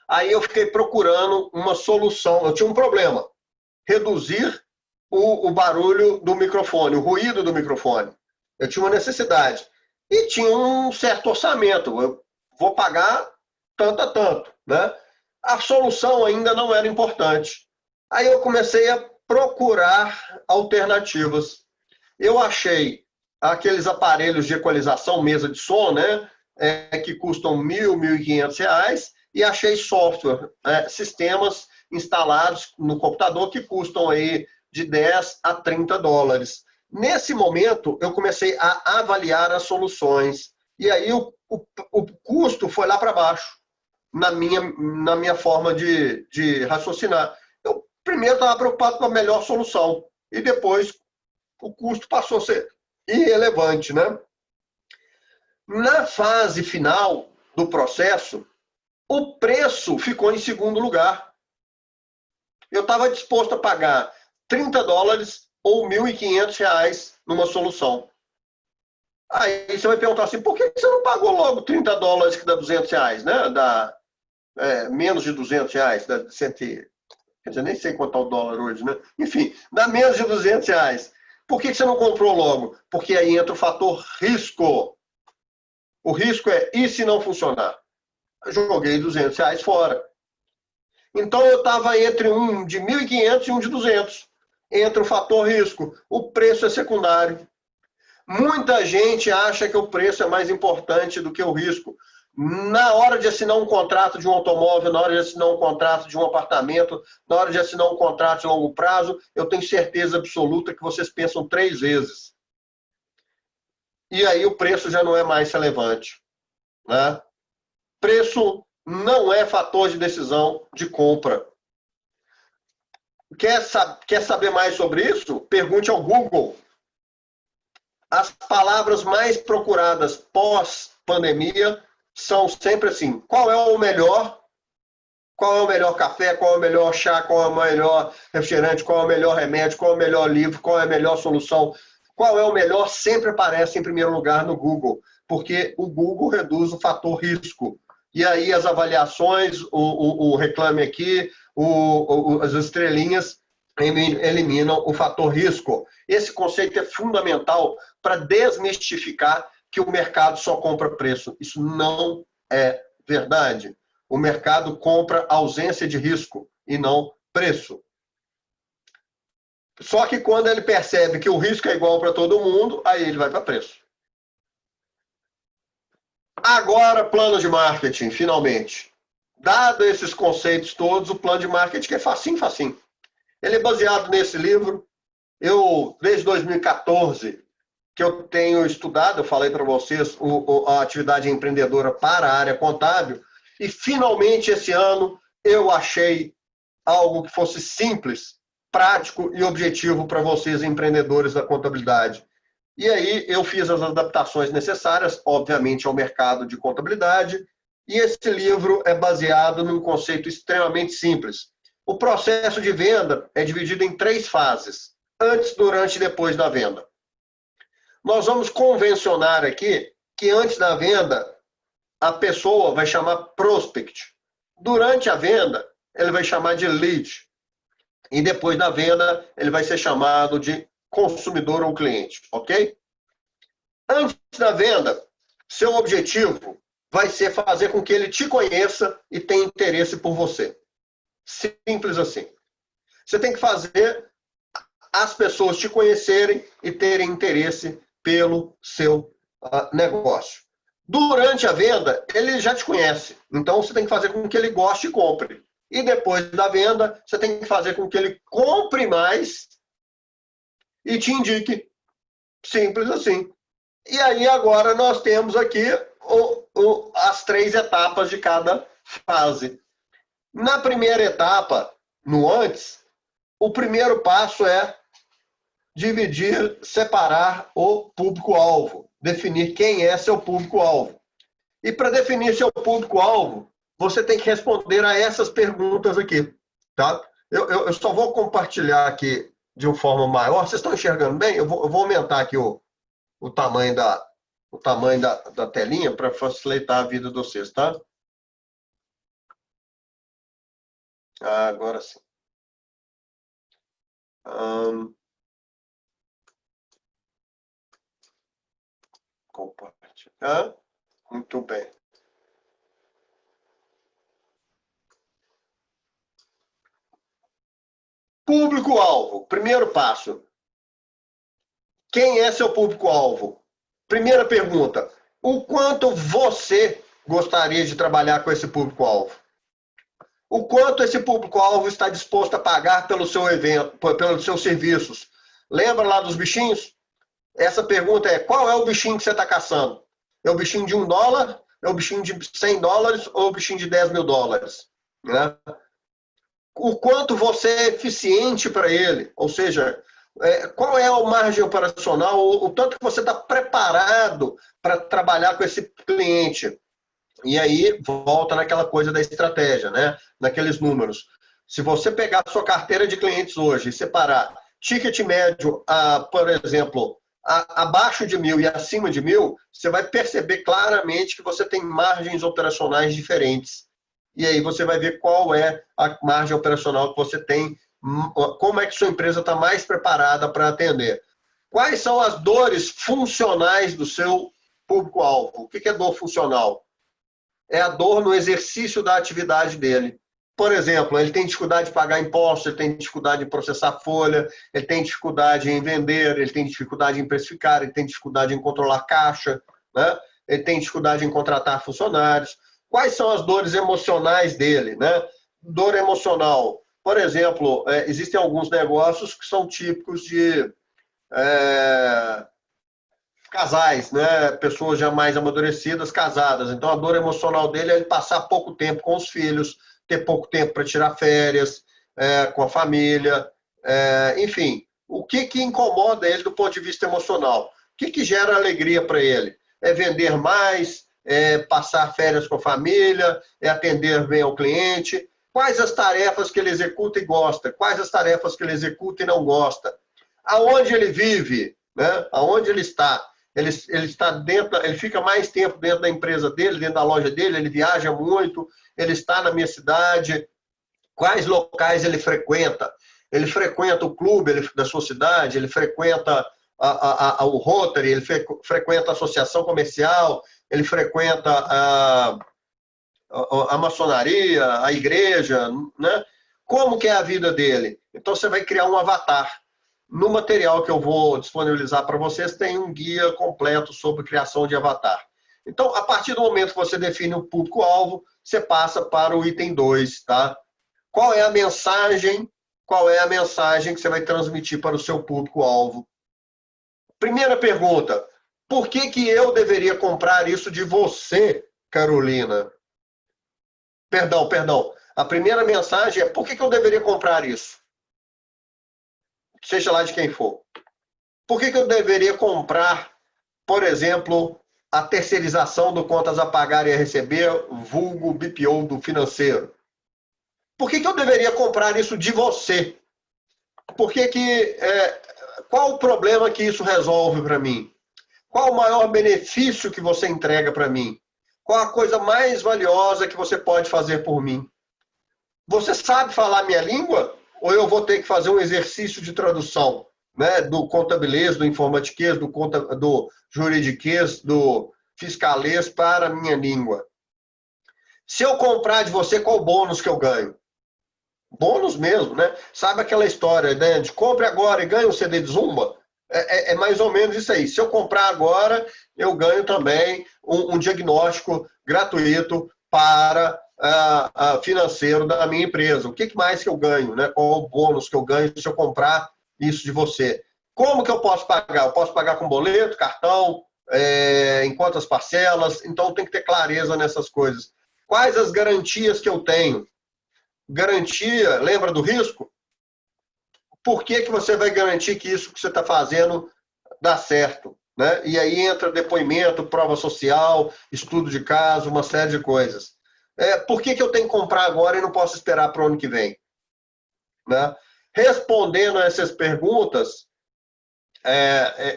Aí eu fiquei procurando uma solução. Eu tinha um problema. Reduzir o barulho do microfone, o ruído do microfone. Eu tinha uma necessidade. E tinha um certo orçamento. Eu vou pagar tanto a tanto, né? A solução ainda não era importante. Aí eu comecei a procurar alternativas. Eu achei aqueles aparelhos de equalização, mesa de som, né? Que custam R$ 1.000, R$ 1.500, e achei software, sistemas instalados no computador que custam aí de 10 a 30 dólares. Nesse momento, eu comecei a avaliar as soluções. E aí o custo foi lá para baixo, na minha forma de raciocinar. Eu primeiro estava preocupado com a melhor solução. E depois o custo passou a ser irrelevante, né? Na fase final do processo, o preço ficou em segundo lugar. Eu estava disposto a pagar 30 dólares ou R$ 1.500 numa solução. Aí você vai perguntar assim, por que você não pagou logo 30 dólares que dá R$ 200, né? Dá menos de R$ 200, dá 100, quer dizer, nem sei quanto é o dólar hoje, né? Enfim, dá menos de R$ 200. Por que você não comprou logo? Porque aí entra o fator risco. O risco é, e se não funcionar? Eu joguei R$ 200 fora. Então eu estava entre um de 1.500 e um de 200. Entra o fator risco. O preço é secundário. Muita gente acha que o preço é mais importante do que o risco. Na hora de assinar um contrato de um automóvel, na hora de assinar um contrato de um apartamento, na hora de assinar um contrato de longo prazo, eu tenho certeza absoluta que vocês pensam 3 vezes. E aí o preço já não é mais relevante, né? Preço não é fator de decisão de compra. Quer saber mais sobre isso? Pergunte ao Google. As palavras mais procuradas pós-pandemia são sempre assim: qual é o melhor? Qual é o melhor café? Qual é o melhor chá? Qual é o melhor refrigerante? Qual é o melhor remédio? Qual é o melhor livro? Qual é a melhor solução? Qual é o melhor? Sempre aparece em primeiro lugar no Google, porque o Google reduz o fator risco. E aí as avaliações, o reclame aqui, as estrelinhas eliminam o fator risco. Esse conceito é fundamental para desmistificar que o mercado só compra preço. Isso não é verdade. O mercado compra ausência de risco e não preço. Só que quando ele percebe que o risco é igual para todo mundo, aí ele vai para preço. Agora, plano de marketing, finalmente. Dado esses conceitos todos, o plano de marketing é facinho, facinho. Ele é baseado nesse livro. Eu, desde 2014, que eu tenho estudado, eu falei para vocês, a atividade empreendedora para a área contábil, e finalmente esse ano eu achei algo que fosse simples, prático e objetivo para vocês, empreendedores da contabilidade. E aí eu fiz as adaptações necessárias, obviamente, ao mercado de contabilidade, e esse livro é baseado num conceito extremamente simples. O processo de venda é dividido em 3 fases: antes, durante e depois da venda. Nós vamos convencionar aqui que antes da venda, a pessoa vai chamar prospect. Durante a venda, ele vai chamar de lead. E depois da venda, ele vai ser chamado de consumidor ou cliente, ok? Antes da venda, seu objetivo vai ser fazer com que ele te conheça e tenha interesse por você. Simples assim. Você tem que fazer as pessoas te conhecerem e terem interesse pelo seu negócio. Durante a venda, ele já te conhece. Então, você tem que fazer com que ele goste e compre. E depois da venda, você tem que fazer com que ele compre mais e te indique. Simples assim. E aí, agora, nós temos aqui as 3 etapas de cada fase. Na primeira etapa, no antes, o primeiro passo é dividir, separar o público-alvo. Definir quem é seu público-alvo. E para definir seu público-alvo, você tem que responder a essas perguntas aqui, tá? Eu só vou compartilhar aqui de uma forma maior. Vocês estão enxergando bem? Eu vou aumentar aqui o tamanho da telinha para facilitar a vida de vocês, tá? Agora sim. Compartilhar. Muito bem. Público-alvo. Primeiro passo. Quem é seu público-alvo? Primeira pergunta. O quanto você gostaria de trabalhar com esse público-alvo? O quanto esse público-alvo está disposto a pagar pelo seu evento, pelos seus serviços? Lembra lá dos bichinhos? Essa pergunta é: qual é o bichinho que você está caçando? É o bichinho de $1? É o bichinho de $100? Ou o bichinho de $10 mil? Né? O quanto você é eficiente para ele? Ou seja, qual é a margem operacional? O tanto que você está preparado para trabalhar com esse cliente? E aí volta naquela coisa da estratégia, né? Naqueles números. Se você pegar a sua carteira de clientes hoje e separar ticket médio, por exemplo, abaixo de 1.000 e acima de 1.000, você vai perceber claramente que você tem margens operacionais diferentes. E aí você vai ver qual é a margem operacional que você tem, como é que sua empresa está mais preparada para atender. Quais são as dores funcionais do seu público-alvo? O que é dor funcional? É a dor no exercício da atividade dele. Por exemplo, ele tem dificuldade de pagar impostos, ele tem dificuldade em processar folha, ele tem dificuldade em vender, ele tem dificuldade em precificar, ele tem dificuldade em controlar caixa, né? Ele tem dificuldade em contratar funcionários. Quais são as dores emocionais dele, né? Dor emocional. Por exemplo, existem alguns negócios que são típicos de casais, né? Pessoas já mais amadurecidas, casadas. Então, a dor emocional dele é ele passar pouco tempo com os filhos, ter pouco tempo para tirar férias, com a família, enfim. O que incomoda ele do ponto de vista emocional? O que gera alegria para ele? É vender mais, é passar férias com a família, é atender bem ao cliente. Quais as tarefas que ele executa e gosta? Quais as tarefas que ele executa e não gosta? Aonde ele vive? Né? Aonde ele está? Ele está dentro, ele fica mais tempo dentro da empresa dele, dentro da loja dele, ele viaja muito, ele está na minha cidade. Quais locais ele frequenta? Ele frequenta o clube da sua cidade, ele frequenta o Rotary, ele frequenta a associação comercial, ele frequenta a maçonaria, a igreja, né? Como que é a vida dele? Então você vai criar um avatar. No material que eu vou disponibilizar para vocês, tem um guia completo sobre criação de avatar. Então, a partir do momento que você define o público-alvo, você passa para o item 2, tá? Qual é a mensagem? Qual é a mensagem que você vai transmitir para o seu público-alvo? Primeira pergunta: por que eu deveria comprar isso de você, Carolina? Perdão. A primeira mensagem é: por que eu deveria comprar isso? Seja lá de quem for. Por que eu deveria comprar, por exemplo, a terceirização do contas a pagar e a receber, vulgo BPO do financeiro? Por que eu deveria comprar isso de você? Qual o problema que isso resolve para mim? Qual o maior benefício que você entrega para mim? Qual a coisa mais valiosa que você pode fazer por mim? Você sabe falar minha língua? Ou eu vou ter que fazer um exercício de tradução, né, do contabilês, do informatiquês, do juridiquês, do fiscalês para a minha língua? Se eu comprar de você, qual o bônus que eu ganho? Bônus mesmo, né? Sabe aquela história, né, de compre agora e ganhe um CD de Zumba? É mais ou menos isso aí. Se eu comprar agora, eu ganho também um diagnóstico gratuito para financeiro da minha empresa. O que mais que eu ganho? Né? Qual o bônus que eu ganho se eu comprar isso de você? Como que eu posso pagar? Eu posso pagar com boleto, cartão, em quantas parcelas? Então tem que ter clareza nessas coisas. Quais as garantias que eu tenho? Garantia, lembra do risco? Por que você vai garantir que isso que você está fazendo dá certo? Né? E aí entra depoimento, prova social, estudo de caso, uma série de coisas. Por que eu tenho que comprar agora e não posso esperar para o ano que vem? Né? Respondendo a essas perguntas,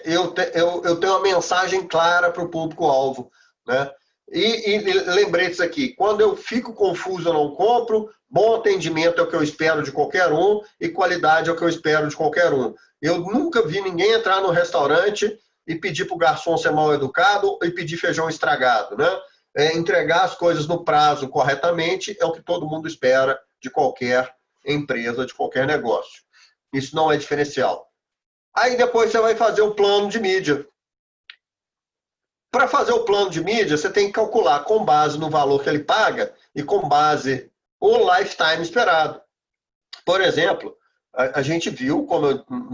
eu tenho uma mensagem clara para o público-alvo. Né? E lembrete aqui, quando eu fico confuso, eu não compro. Bom atendimento é o que eu espero de qualquer um e qualidade é o que eu espero de qualquer um. Eu nunca vi ninguém entrar no restaurante e pedir para o garçom ser mal educado e pedir feijão estragado. Né? Entregar as coisas no prazo corretamente é o que todo mundo espera de qualquer empresa, de qualquer negócio. Isso não é diferencial. Aí depois você vai fazer o plano de mídia. Para fazer o plano de mídia, você tem que calcular com base no valor que ele paga e com base no lifetime esperado. Por exemplo, a gente viu,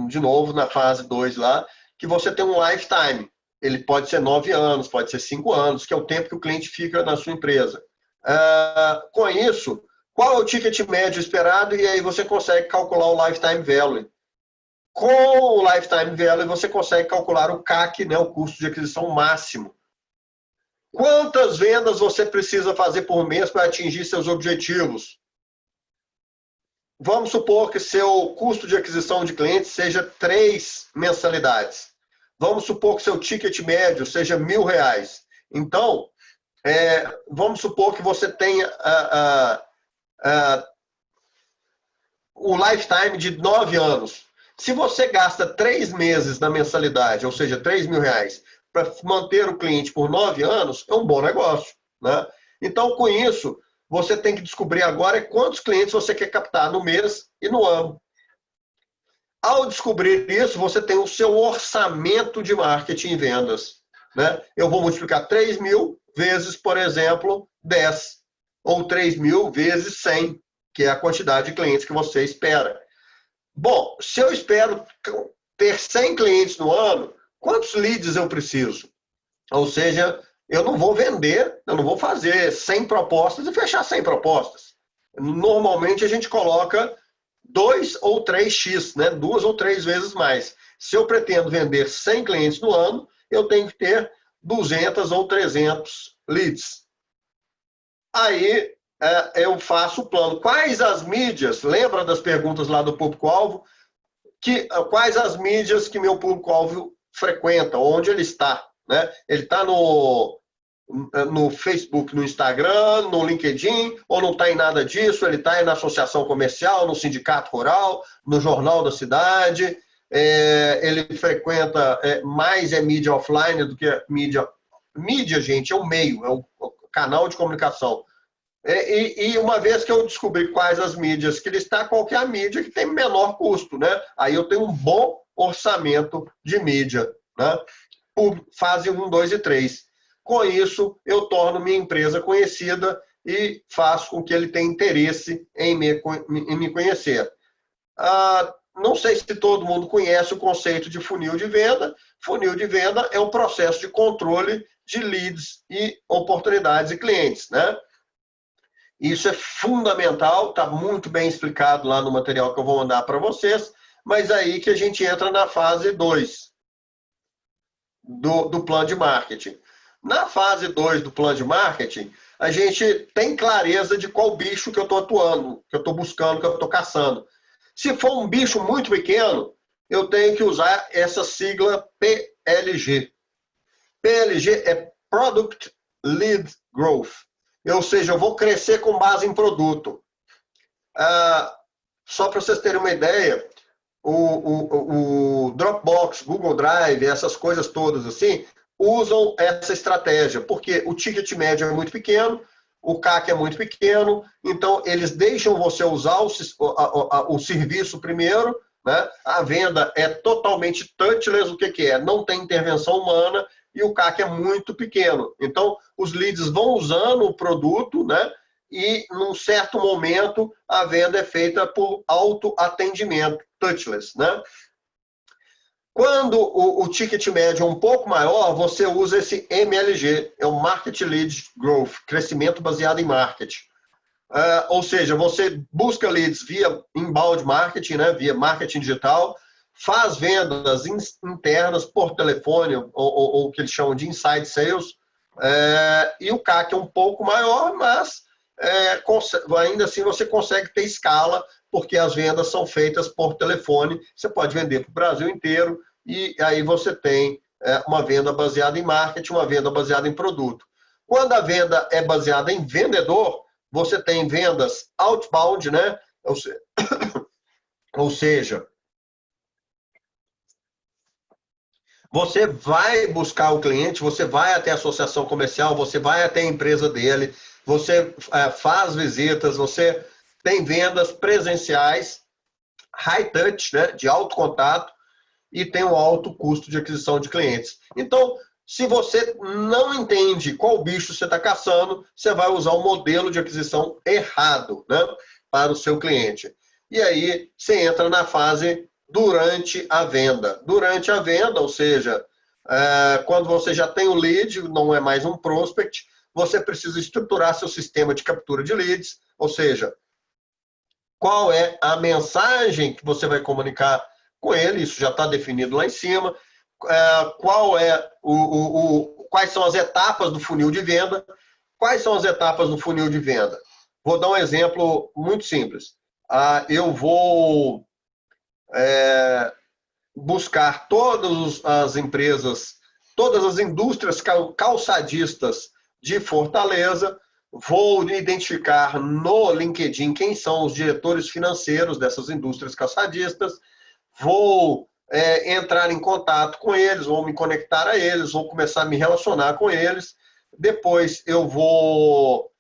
de novo, na fase 2 lá, que você tem um lifetime. Ele pode ser 9 anos, pode ser 5 anos, que é o tempo que o cliente fica na sua empresa. Com isso, qual é o ticket médio esperado? E aí você consegue calcular o lifetime value. Com o lifetime value, você consegue calcular o CAC, né, o custo de aquisição máximo. Quantas vendas você precisa fazer por mês para atingir seus objetivos? Vamos supor que seu custo de aquisição de clientes seja 3 mensalidades. Vamos supor que seu ticket médio seja R$1.000. Então, vamos supor que você tenha o lifetime de 9 anos. Se você gasta 3 meses na mensalidade, ou seja, R$3.000, para manter o cliente por 9 anos, é um bom negócio. Né? Então, com isso, você tem que descobrir agora quantos clientes você quer captar no mês e no ano. Ao descobrir isso, você tem o seu orçamento de marketing e vendas. Né? Eu vou multiplicar 3.000 vezes, por exemplo, 10. Ou 3.000 vezes 100, que é a quantidade de clientes que você espera. Bom, se eu espero ter 100 clientes no ano, quantos leads eu preciso? Ou seja, eu não vou vender, eu não vou fazer 100 propostas e fechar 100 propostas. Normalmente a gente coloca 2 ou 3x, né? 2 ou 3 vezes mais. Se eu pretendo vender 100 clientes no ano, eu tenho que ter 200 ou 300 leads. Aí eu faço o plano. Quais as mídias? Lembra das perguntas lá do público-alvo? Quais as mídias que meu público-alvo frequenta? Onde ele está? Né? Ele está no Facebook, no Instagram, no LinkedIn, ou não está em nada disso? Ele está na associação comercial, no sindicato rural, no jornal da cidade? Ele frequenta mais mídia offline do que mídia. Mídia, gente, é o meio, é o canal de comunicação. E uma vez que eu descobri quais as mídias que ele está, qual que é a mídia que tem menor custo, né? Aí eu tenho um bom orçamento de mídia, né? Por fase 1, 2 e 3. Com isso, eu torno minha empresa conhecida e faço com que ele tenha interesse em me conhecer. Não sei se todo mundo conhece o conceito de funil de venda. Funil de venda é um processo de controle de leads e oportunidades e clientes, né? Isso é fundamental, está muito bem explicado lá no material que eu vou mandar para vocês, mas aí que a gente entra na fase 2 do plano de marketing. Na fase 2 do plano de marketing, a gente tem clareza de qual bicho que eu estou atuando, que eu estou buscando, que eu estou caçando. Se for um bicho muito pequeno, eu tenho que usar essa sigla PLG. PLG é Product Lead Growth. Ou seja, eu vou crescer com base em produto. Só para vocês terem uma ideia, o Dropbox, Google Drive, essas coisas todas assim, usam essa estratégia, porque o ticket médio é muito pequeno, o CAC é muito pequeno, então eles deixam você usar o serviço primeiro, né? A venda é totalmente touchless, o que é? Não tem intervenção humana, e o CAC é muito pequeno. Então, os leads vão usando o produto, né? E, num certo momento, a venda é feita por autoatendimento, touchless, né? Quando o ticket médio é um pouco maior, você usa esse MLG, é o Market Lead Growth, crescimento baseado em marketing. Ou seja, você busca leads via inbound marketing, né? Via marketing digital, faz vendas internas por telefone, ou o que eles chamam de inside sales, e o CAC é um pouco maior, mas ainda assim você consegue ter escala, porque as vendas são feitas por telefone. Você pode vender para o Brasil inteiro e aí você tem uma venda baseada em marketing, uma venda baseada em produto. Quando a venda é baseada em vendedor, você tem vendas outbound, né? Ou seja, você vai buscar o cliente, você vai até a associação comercial, você vai até a empresa dele, você faz visitas, você tem vendas presenciais, high touch, né, de alto contato, e tem um alto custo de aquisição de clientes. Então, se você não entende qual bicho você está caçando, você vai usar o modelo de aquisição errado, né, para o seu cliente. E aí você entra na fase durante a venda. Durante a venda, ou seja, quando você já tem o lead, não é mais um prospect, você precisa estruturar seu sistema de captura de leads, ou seja, qual é a mensagem que você vai comunicar com ele, isso já está definido lá em cima, quais são as etapas do funil de venda. Quais são as etapas do funil de venda? Vou dar um exemplo muito simples. Eu vou buscar todas as empresas, todas as indústrias calçadistas de Fortaleza, vou identificar no LinkedIn quem são os diretores financeiros dessas indústrias calçadistas, vou entrar em contato com eles, vou me conectar a eles, vou começar a me relacionar com eles, depois eu vou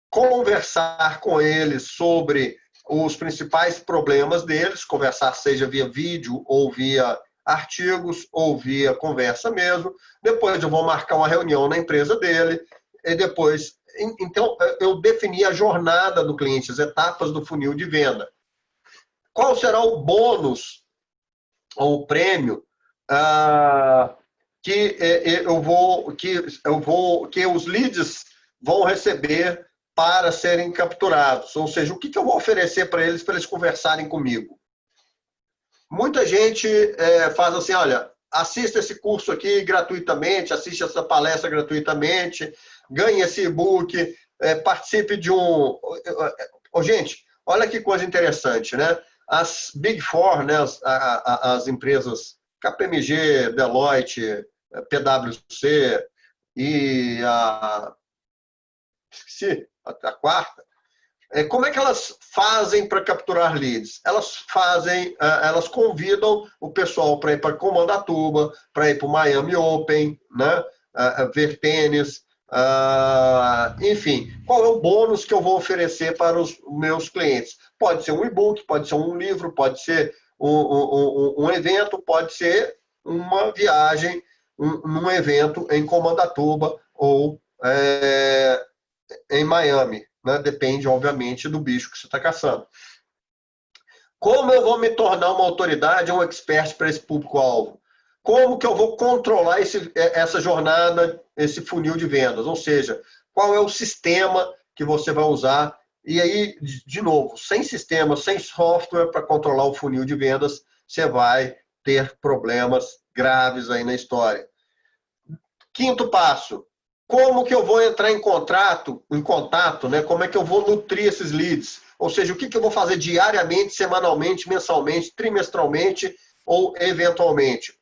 conversar com eles sobre os principais problemas deles, conversar seja via vídeo ou via artigos ou via conversa mesmo. Depois eu vou marcar uma reunião na empresa dele e depois... Então, eu defini a jornada do cliente, as etapas do funil de venda. Qual será o bônus ou o prêmio que os leads vão receber para serem capturados? Ou seja, o que eu vou oferecer para eles conversarem comigo? Muita gente faz assim, olha, assista esse curso aqui gratuitamente, assiste essa palestra gratuitamente, ganhe esse e-book, participe de um... Gente, olha que coisa interessante, né? As Big Four, né? As empresas KPMG, Deloitte, PwC e esqueci, a quarta. Como é que elas fazem para capturar leads? Elas convidam o pessoal para ir para Comandatuba, para ir para o Miami Open, né? Ver tênis, enfim. Qual é o bônus que eu vou oferecer para os meus clientes? Pode ser um e-book, pode ser um livro, pode ser um evento, pode ser uma viagem, num evento em Comandatuba ou em Miami, né? Depende, obviamente, do bicho que você está caçando. Como eu vou me tornar uma autoridade, um expert para esse público-alvo? Como que eu vou controlar essa jornada, esse funil de vendas? Ou seja, qual é o sistema que você vai usar? E aí, de novo, sem sistema, sem software para controlar o funil de vendas, você vai ter problemas graves aí na história. Quinto passo. Como que eu vou entrar em contato, né? Como é que eu vou nutrir esses leads? Ou seja, o que eu vou fazer diariamente, semanalmente, mensalmente, trimestralmente ou eventualmente?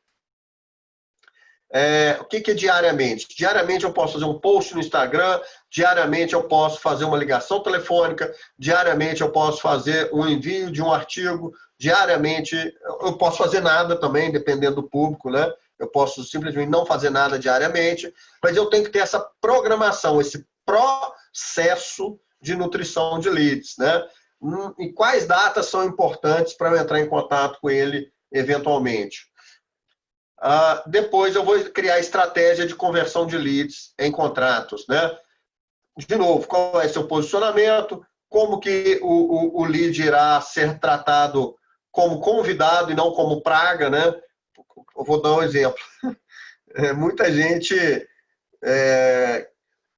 O que é diariamente? Diariamente eu posso fazer um post no Instagram, diariamente eu posso fazer uma ligação telefônica, diariamente eu posso fazer um envio de um artigo, diariamente eu posso fazer nada também, dependendo do público, né? Eu posso simplesmente não fazer nada diariamente, mas eu tenho que ter essa programação, esse processo de nutrição de leads, né? E quais datas são importantes para eu entrar em contato com ele eventualmente? Depois eu vou criar estratégia de conversão de leads em contratos, né? De novo, qual é seu posicionamento, como que o lead irá ser tratado como convidado e não como praga, né? Eu vou dar um exemplo. Muita gente...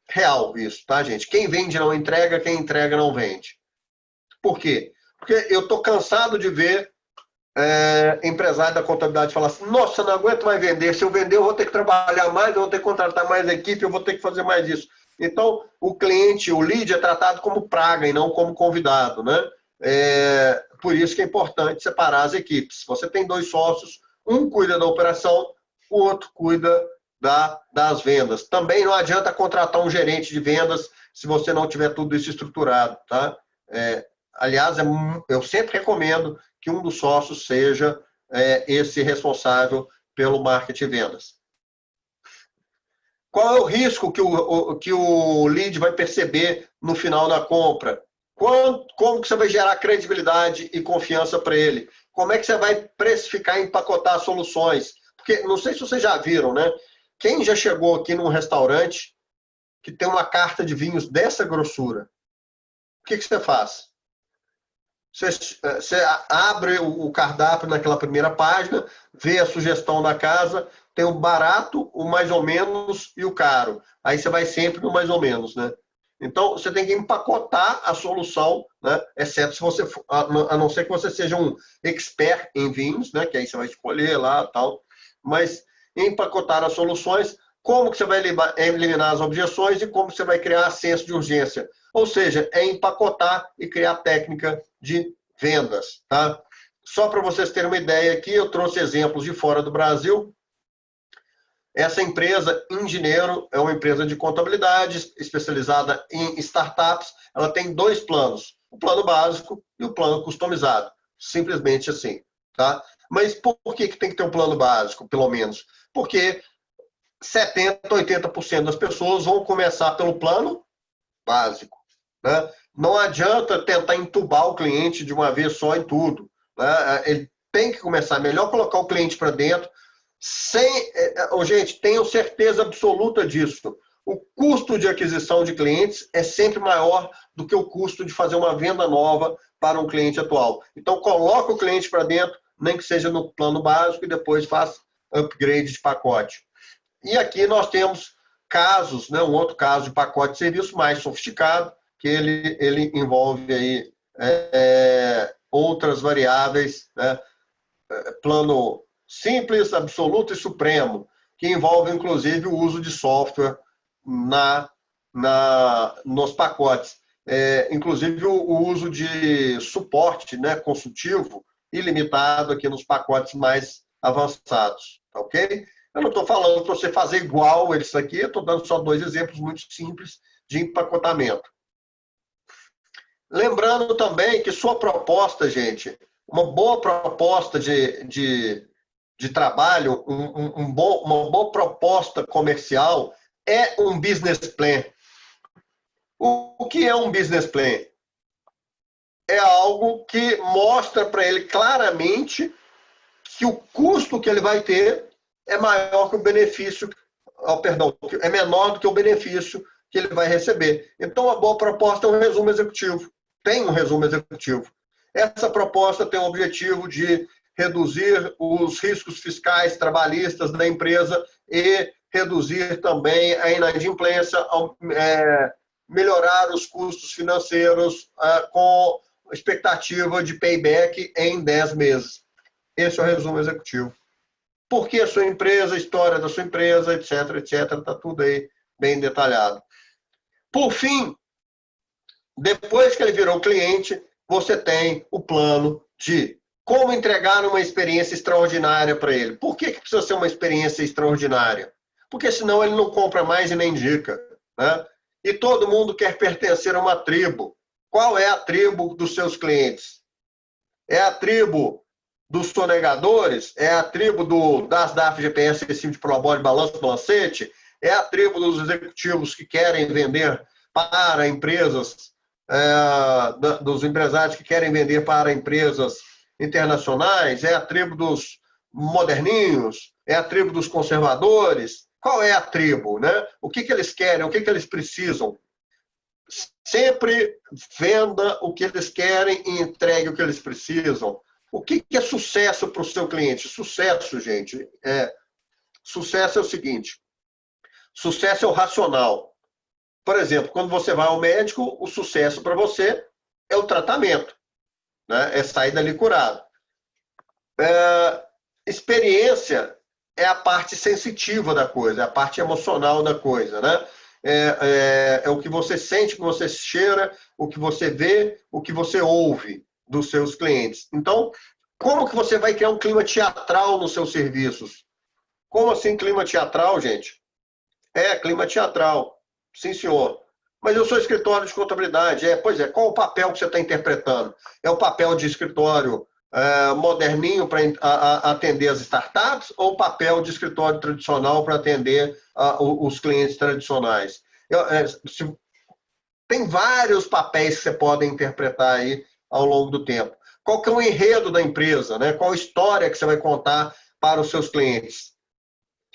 real isso, tá, gente? Quem vende não entrega, quem entrega não vende. Por quê? Porque eu estou cansado de ver empresário da contabilidade falar assim, nossa, não aguento mais vender, se eu vender eu vou ter que trabalhar mais, eu vou ter que contratar mais equipe, eu vou ter que fazer mais isso. Então, o cliente, o lead é tratado como praga e não como convidado, né? Por isso que é importante separar as equipes. Você tem 2 sócios, um cuida da operação, o outro cuida das vendas. Também não adianta contratar um gerente de vendas se você não tiver tudo isso estruturado, tá? Aliás, eu sempre recomendo que um dos sócios seja esse responsável pelo marketing e vendas. Qual é o risco que o lead vai perceber no final da compra? Como que você vai gerar credibilidade e confiança para ele? Como é que você vai precificar e empacotar soluções? Porque, não sei se vocês já viram, né? Quem já chegou aqui num restaurante que tem uma carta de vinhos dessa grossura? O que você faz? Você abre o cardápio naquela primeira página, vê a sugestão da casa, tem o barato, o mais ou menos e o caro. Aí você vai sempre no mais ou menos, né? Então, você tem que empacotar a solução, né? Exceto se você, a não ser que você seja um expert em vinhos, né? Que aí você vai escolher lá tal. Mas empacotar as soluções, como que você vai eliminar as objeções e como você vai criar senso de urgência. Ou seja, é empacotar e criar técnica de vendas, tá? Só para vocês terem uma ideia aqui, eu trouxe exemplos de fora do Brasil. Essa empresa, Engenheiro, é uma empresa de contabilidade especializada em startups. Ela tem 2 planos, o plano básico e o plano customizado. Simplesmente assim, tá? Mas por que tem que ter um plano básico, pelo menos? Porque 70%, 80% das pessoas vão começar pelo plano básico, né? Não adianta tentar entubar o cliente de uma vez só em tudo, né? Ele tem que começar, melhor colocar o cliente para dentro, gente, tenham certeza absoluta disso. O custo de aquisição de clientes é sempre maior do que o custo de fazer uma venda nova para um cliente atual. Então, coloca o cliente para dentro, nem que seja no plano básico, e depois faz upgrade de pacote. E aqui nós temos casos, né, um outro caso de pacote de serviço mais sofisticado, que ele envolve aí, outras variáveis, né, plano simples, absoluto e supremo, que envolve, inclusive, o uso de software nos pacotes. Inclusive, o uso de suporte, né, consultivo ilimitado aqui nos pacotes mais avançados, tá ok? Eu não estou falando para você fazer igual isso aqui, eu estou dando só 2 exemplos muito simples de empacotamento. Lembrando também que sua proposta, gente, uma boa proposta de trabalho, uma boa proposta comercial é um business plan. O que é um business plan? É algo que mostra para ele claramente que o custo que ele vai ter é maior que o benefício, é menor do que o benefício que ele vai receber. Então, a boa proposta é um resumo executivo. Tem um resumo executivo. Essa proposta tem o objetivo de reduzir os riscos fiscais trabalhistas da empresa e reduzir também a inadimplência, melhorar os custos financeiros com expectativa de payback em 10 meses. Esse é o resumo executivo. Por que a sua empresa, a história da sua empresa, etc, está tudo aí bem detalhado. Por fim, depois que ele virou cliente, você tem o plano de como entregar uma experiência extraordinária para ele. Por que precisa ser uma experiência extraordinária? Porque senão ele não compra mais e nem indica, né? E todo mundo quer pertencer a uma tribo. Qual é a tribo dos seus clientes? É a tribo dos sonegadores? É a tribo das DAF, GPS, recibo de prolabore, balanço, balancete? É a tribo dos executivos que querem vender para empresas, dos empresários que querem vender para empresas internacionais? É a tribo dos moderninhos? É a tribo dos conservadores? Qual é a tribo, né? O que eles querem? O que eles precisam? Sempre venda o que eles querem e entregue o que eles precisam. O que é sucesso para o seu cliente? Sucesso, gente, sucesso é o seguinte: sucesso é o racional. Por exemplo, quando você vai ao médico, o sucesso para você é o tratamento, né? É sair dali curado. Experiência é a parte sensitiva da coisa, é a parte emocional da coisa, né? é o que você sente, o que você cheira, o que você vê, o que você ouve dos seus clientes. Então, como que você vai criar um clima teatral nos seus serviços? Como assim clima teatral, gente? Clima teatral. Sim, senhor. Mas eu sou escritório de contabilidade. Pois é, qual o papel que você está interpretando? É o papel de escritório moderninho para atender as startups ou o papel de escritório tradicional para atender os clientes tradicionais? Tem vários papéis que você pode interpretar aí ao longo do tempo. Qual que é o enredo da empresa, né? Qual a história que você vai contar para os seus clientes?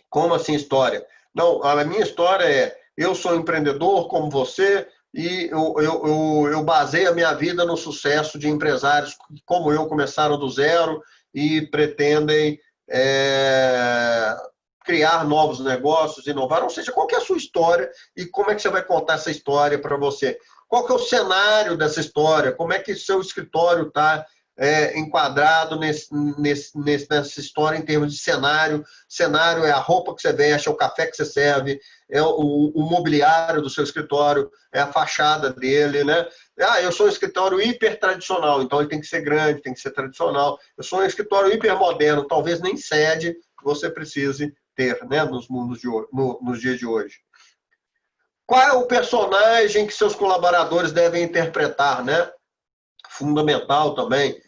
Como assim história? Não, a minha história eu sou empreendedor como você e eu baseio a minha vida no sucesso de empresários como eu, começaram do zero e pretendem criar novos negócios, inovar, ou seja, qual que é a sua história e como é que você vai contar essa história para você? Qual que é o cenário dessa história? Como é que seu escritório está enquadrado nessa história em termos de cenário? Cenário é a roupa que você veste, é o café que você serve, é o mobiliário do seu escritório, é a fachada dele, né? Eu sou um escritório hiper tradicional, então ele tem que ser grande, tem que ser tradicional. Eu sou um escritório hiper moderno, talvez nem sede você precise ter, né, nos dias de hoje. Qual é o personagem que seus colaboradores devem interpretar, né? Fundamental também.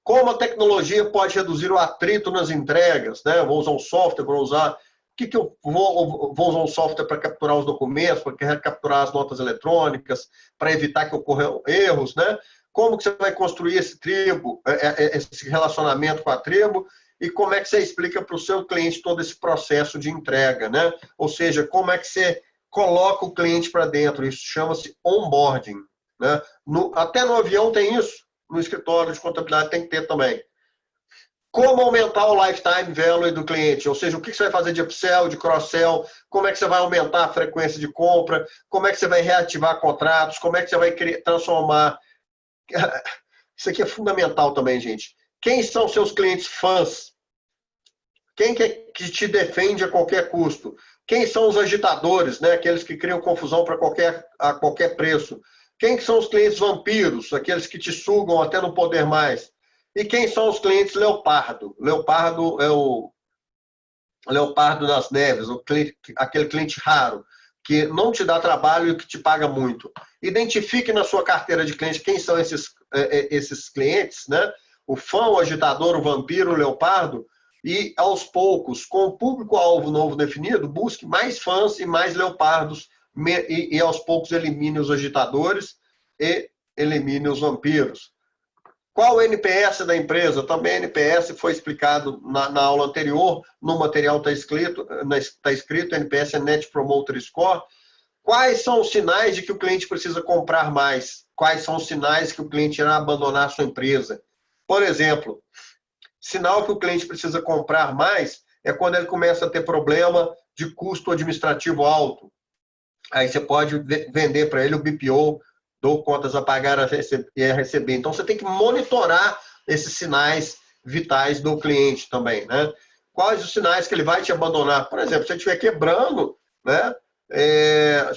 Como a tecnologia pode reduzir o atrito nas entregas, né? Vou usar um software, vou usar... que eu vou usar um software para capturar os documentos, para capturar as notas eletrônicas, para evitar que ocorram erros, né? Como que você vai construir esse relacionamento com a tribo e como é que você explica para o seu cliente todo esse processo de entrega, né? Ou seja, como é que você coloca o cliente para dentro? Isso chama-se onboarding, né? Até no avião tem isso, no escritório de contabilidade tem que ter também. Como aumentar o lifetime value do cliente, ou seja, o que você vai fazer de upsell, de cross-sell, como é que você vai aumentar a frequência de compra, como é que você vai reativar contratos, como é que você vai transformar... Isso aqui é fundamental também, gente. Quem são seus clientes fãs? Quem que te defende a qualquer custo? Quem são os agitadores, né? Aqueles que criam confusão a qualquer preço? Quem são os clientes vampiros? Aqueles que te sugam até não poder mais? E quem são os clientes leopardo? Leopardo é o leopardo das neves, aquele cliente raro, que não te dá trabalho e que te paga muito. Identifique na sua carteira de clientes quem são esses clientes, né? O fã, o agitador, o vampiro, o leopardo, e aos poucos, com o público-alvo novo definido, busque mais fãs e mais leopardos, e aos poucos elimine os agitadores e elimine os vampiros. Qual o NPS da empresa? Também NPS foi explicado na aula anterior, no material está escrito, NPS é Net Promoter Score. Quais são os sinais de que o cliente precisa comprar mais? Quais são os sinais que o cliente irá abandonar a sua empresa? Por exemplo, sinal que o cliente precisa comprar mais é quando ele começa a ter problema de custo administrativo alto. Aí você pode vender para ele o BPO, dou contas a pagar e a receber. Então, você tem que monitorar esses sinais vitais do cliente também, né? Quais os sinais que ele vai te abandonar? Por exemplo, se ele estiver quebrando, né?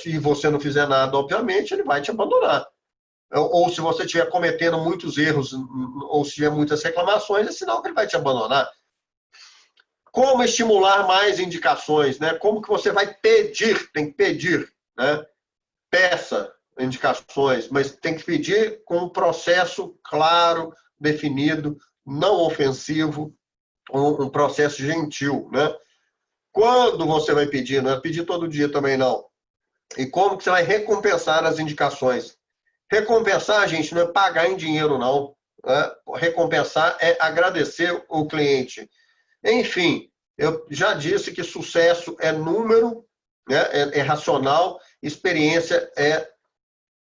Se você não fizer nada, obviamente, ele vai te abandonar. Ou se você estiver cometendo muitos erros, ou se tiver muitas reclamações, é sinal que ele vai te abandonar. Como estimular mais indicações, né? Como que você vai pedir? Tem que pedir, né? Peça indicações, mas tem que pedir com um processo claro, definido, não ofensivo, um processo gentil, né? Quando você vai pedir, não é pedir todo dia também não. E como que você vai recompensar as indicações? Recompensar, gente, não é pagar em dinheiro, não. Né? Recompensar é agradecer o cliente. Enfim, eu já disse que sucesso é número, né? É racional, experiência é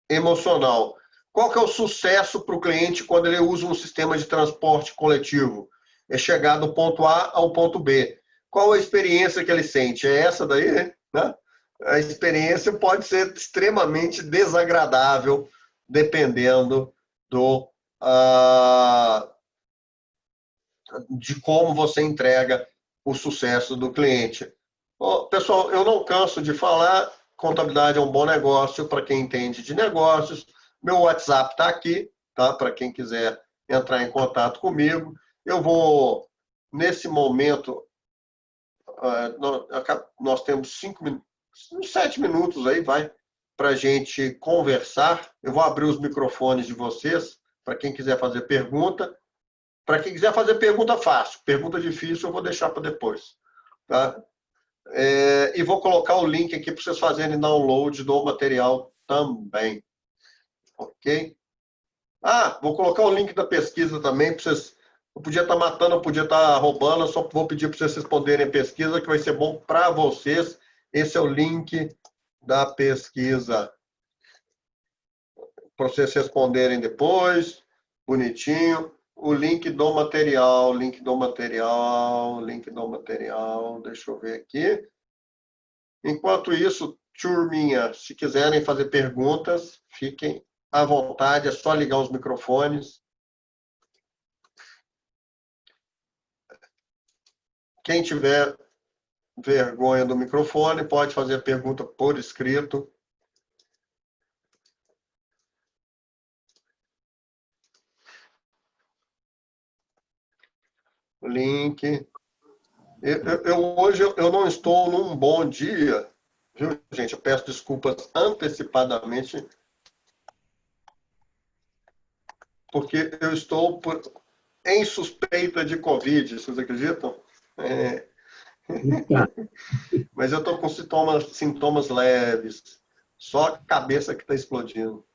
emocional. Qual que é o sucesso para o cliente quando ele usa um sistema de transporte coletivo? É chegar do ponto A ao ponto B. Qual a experiência que ele sente? É essa daí, né? A experiência pode ser extremamente desagradável, dependendo de como você entrega o sucesso do cliente. Pessoal, eu não canso de falar, Contabilidade é um bom negócio para quem entende de negócios. Meu WhatsApp está aqui, tá? Para quem quiser entrar em contato comigo. Eu vou, nesse momento, nós temos 7 minutos aí, vai, para a gente conversar. Eu vou abrir os microfones de vocês, para quem quiser fazer pergunta. Para quem quiser fazer pergunta fácil, pergunta difícil eu vou deixar para depois. Tá? E vou colocar o link aqui para vocês fazerem download do material também. Ok? Vou colocar o link da pesquisa também, para vocês. Eu podia estar matando, eu podia estar roubando, eu só vou pedir para vocês responderem a pesquisa, que vai ser bom para vocês. Esse é o link da pesquisa. Para vocês responderem depois, bonitinho. O link do material, link do material. Deixa eu ver aqui. Enquanto isso, turminha, se quiserem fazer perguntas, fiquem à vontade, é só ligar os microfones. Quem tiver vergonha do microfone, pode fazer a pergunta por escrito. Link. Hoje eu não estou num bom dia, viu, gente? Eu peço desculpas antecipadamente, porque eu estou em suspeita de Covid, vocês acreditam? Mas eu estou com sintomas leves, só a cabeça que está explodindo.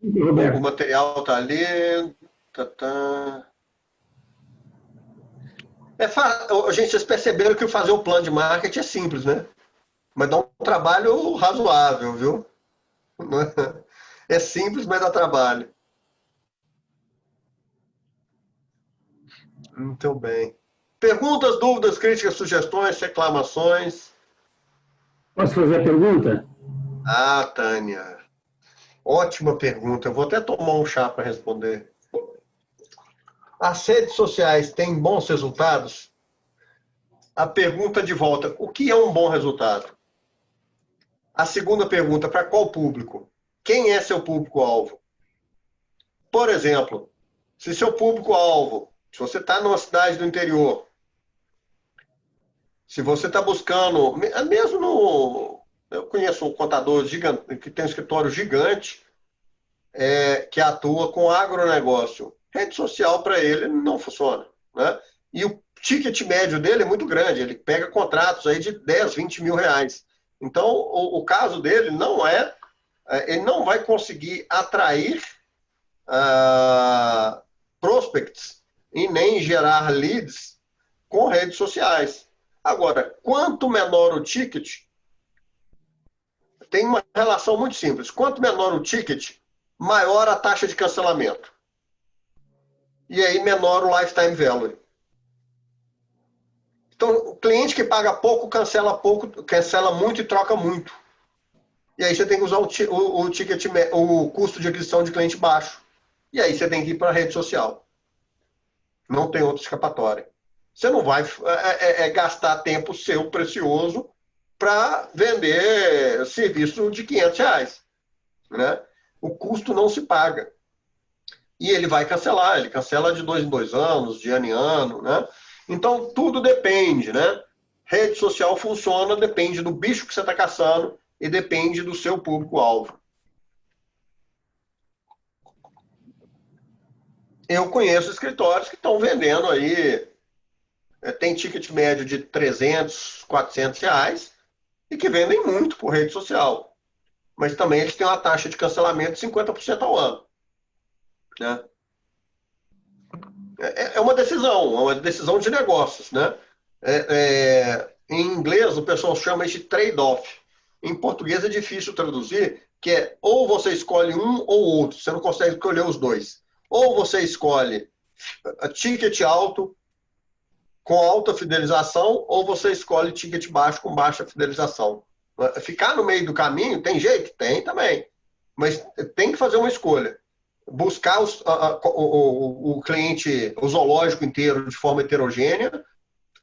O material está ali. Gente, vocês perceberam que fazer o plano de marketing é simples, né? Mas dá um trabalho razoável, viu? É simples, mas dá trabalho. Muito bem. Perguntas, dúvidas, críticas, sugestões, reclamações? Posso fazer a pergunta? Tânia. Ótima pergunta. Eu vou até tomar um chá para responder. As redes sociais têm bons resultados? A pergunta de volta, o que é um bom resultado? A segunda pergunta, para qual público? Quem é seu público-alvo? Por exemplo, se seu público-alvo, se você está numa cidade do interior, se você está buscando, mesmo no... Eu conheço um contador gigante, que tem um escritório gigante, que atua com agronegócio. Rede social para ele não funciona, né? E o ticket médio dele é muito grande, ele pega contratos aí de 10, 20 mil reais. Então, o caso dele não ele não vai conseguir atrair prospects e nem gerar leads com redes sociais. Agora, quanto menor o ticket, tem uma relação muito simples. Quanto menor o ticket, maior a taxa de cancelamento. E aí, menor o lifetime value. Então, o cliente que paga pouco, cancela muito e troca muito. E aí você tem que usar o custo de aquisição de cliente baixo. E aí você tem que ir para a rede social. Não tem outra escapatória. Você não vai gastar tempo seu precioso para vender serviço de R$500, né? O custo não se paga. E ele vai cancelar, ele cancela de 2 em 2 anos, de ano em ano, né? Então, tudo depende, né? Rede social funciona, depende do bicho que você está caçando e depende do seu público-alvo. Eu conheço escritórios que estão vendendo aí, tem ticket médio de R$300, R$400 e que vendem muito por rede social. Mas também eles têm uma taxa de cancelamento de 50% ao ano. Né? É uma decisão de negócios, né? Em inglês o pessoal chama isso de trade-off. Em português é difícil traduzir, que é ou você escolhe um ou outro, você não consegue escolher os dois. Ou você escolhe ticket alto com alta fidelização, ou você escolhe ticket baixo com baixa fidelização. Ficar no meio do caminho tem jeito? Tem também. Mas tem que fazer uma escolha. Buscar o cliente, o zoológico inteiro de forma heterogênea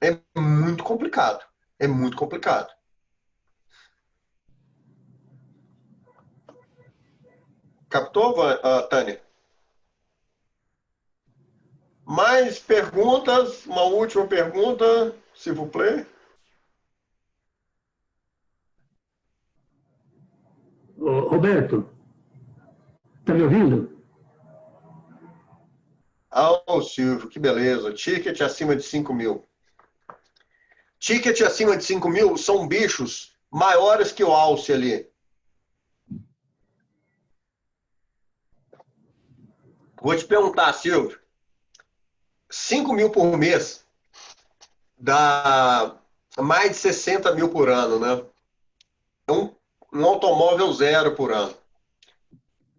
é muito complicado. É muito complicado. Captou, Tânia? Mais perguntas? Uma última pergunta, s'il vous plaît. Ô, Roberto, tá me ouvindo? Ah, Silvio, que beleza. Ticket acima de 5 mil. Ticket acima de 5 mil são bichos maiores que o alce ali. Vou te perguntar, Silvio. 5 mil por mês dá mais de 60 mil por ano, né? É um automóvel zero por ano.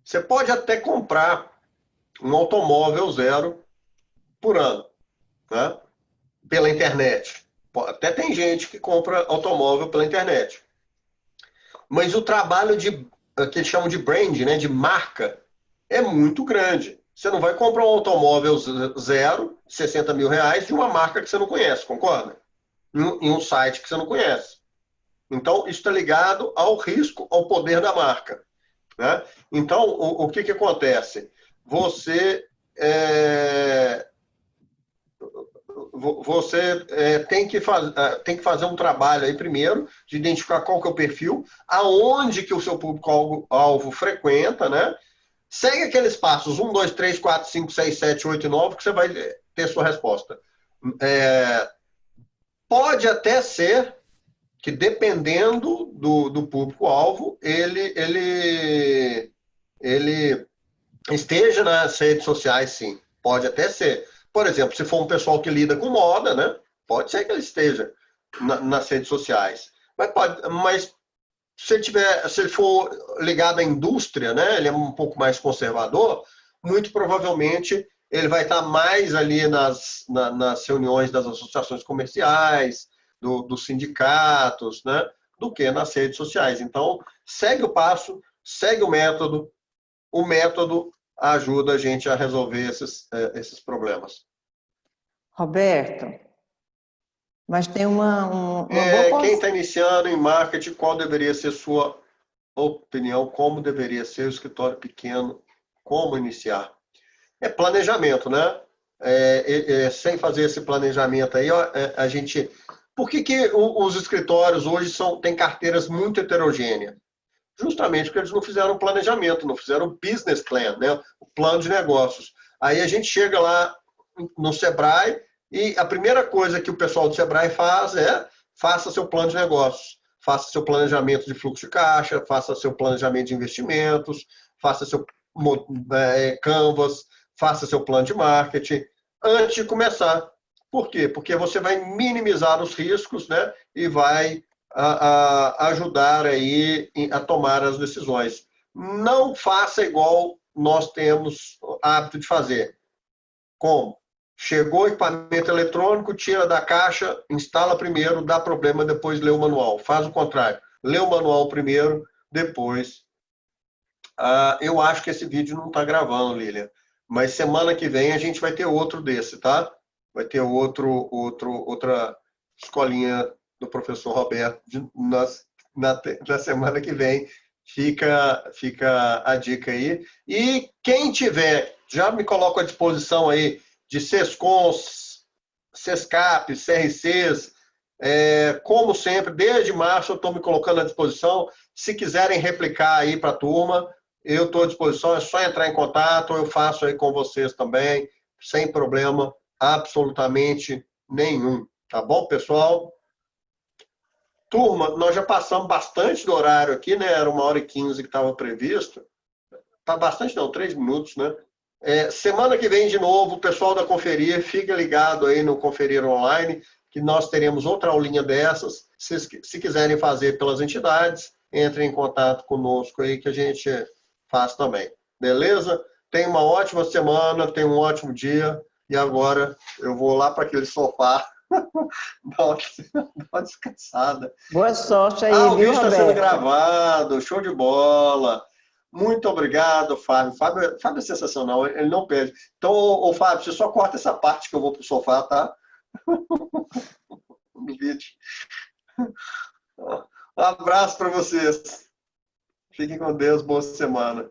Você pode até comprar um automóvel zero por ano, né? Pela internet. Até tem gente que compra automóvel pela internet. Mas o trabalho que eles chamam de brand, né, de marca, é muito grande. Você não vai comprar um automóvel zero, 60 mil reais, de uma marca que você não conhece, concorda? Em um site que você não conhece. Então, isso está ligado ao risco, ao poder da marca, né? Então, o que acontece? Você tem que fazer um trabalho aí primeiro de identificar qual que é o perfil, aonde que o seu público-alvo frequenta, né? Segue aqueles passos 1, 2, 3, 4, 5, 6, 7, 8 e 9 que você vai ter sua resposta. Pode até ser que, dependendo do público-alvo, ele esteja nas redes sociais, sim. Pode até ser. Por exemplo, se for um pessoal que lida com moda, né? Pode ser que ele esteja nas redes sociais. Mas se ele for ligado à indústria, né? Ele é um pouco mais conservador, muito provavelmente ele vai estar mais ali nas reuniões das associações comerciais, dos sindicatos, né? Do que nas redes sociais. Então, segue o passo, segue o método. O método ajuda a gente a resolver esses problemas. Roberto, mas tem uma boa... Quem está iniciando em marketing, qual deveria ser sua opinião? Como deveria ser o escritório pequeno? Como iniciar? É planejamento, né? Sem fazer esse planejamento aí, a gente... Por que os escritórios hoje têm carteiras muito heterogêneas? Justamente porque eles não fizeram um planejamento, não fizeram um business plan, né? O plano de negócios. Aí a gente chega lá no Sebrae e a primeira coisa que o pessoal do Sebrae faz é: faça seu plano de negócios, faça seu planejamento de fluxo de caixa, faça seu planejamento de investimentos, faça seu canvas, faça seu plano de marketing antes de começar. Por quê? Porque você vai minimizar os riscos, né? E vai ajudar aí a tomar as decisões. Não faça igual nós temos hábito de fazer. Como? Chegou o equipamento eletrônico, tira da caixa, instala primeiro, dá problema, depois lê o manual. Faz o contrário. Lê o manual primeiro, depois. Eu acho que esse vídeo não está gravando, Lilian. Mas semana que vem a gente vai ter outro desse, tá? Vai ter outra escolinha do professor Roberto na semana que vem. Fica a dica aí. E quem tiver, já me coloco à disposição aí de SESCONs, SESCAPs, CRCs, como sempre, desde março eu estou me colocando à disposição. Se quiserem replicar aí para a turma, eu estou à disposição, é só entrar em contato, eu faço aí com vocês também, sem problema absolutamente nenhum. Tá bom, pessoal? Turma, nós já passamos bastante do horário aqui, né? Era 1h15 que estava previsto. Tá bastante, não, 3 minutos, né? Semana que vem, de novo, o pessoal da Conferir, fica ligado aí no Conferir Online, que nós teremos outra aulinha dessas. Se quiserem fazer pelas entidades, entrem em contato conosco aí, que a gente faz também. Beleza? Tenha uma ótima semana, tenha um ótimo dia. E agora eu vou lá para aquele sofá dar uma descansada. Boa sorte aí, o viu, vídeo está Roberto? sendo gravado, show de bola. Muito obrigado, Fábio. Fábio é sensacional, ele não perde. Então, Fábio, você só corta essa parte que eu vou pro sofá, tá? No vídeo. Um abraço para vocês. Fiquem com Deus, boa semana.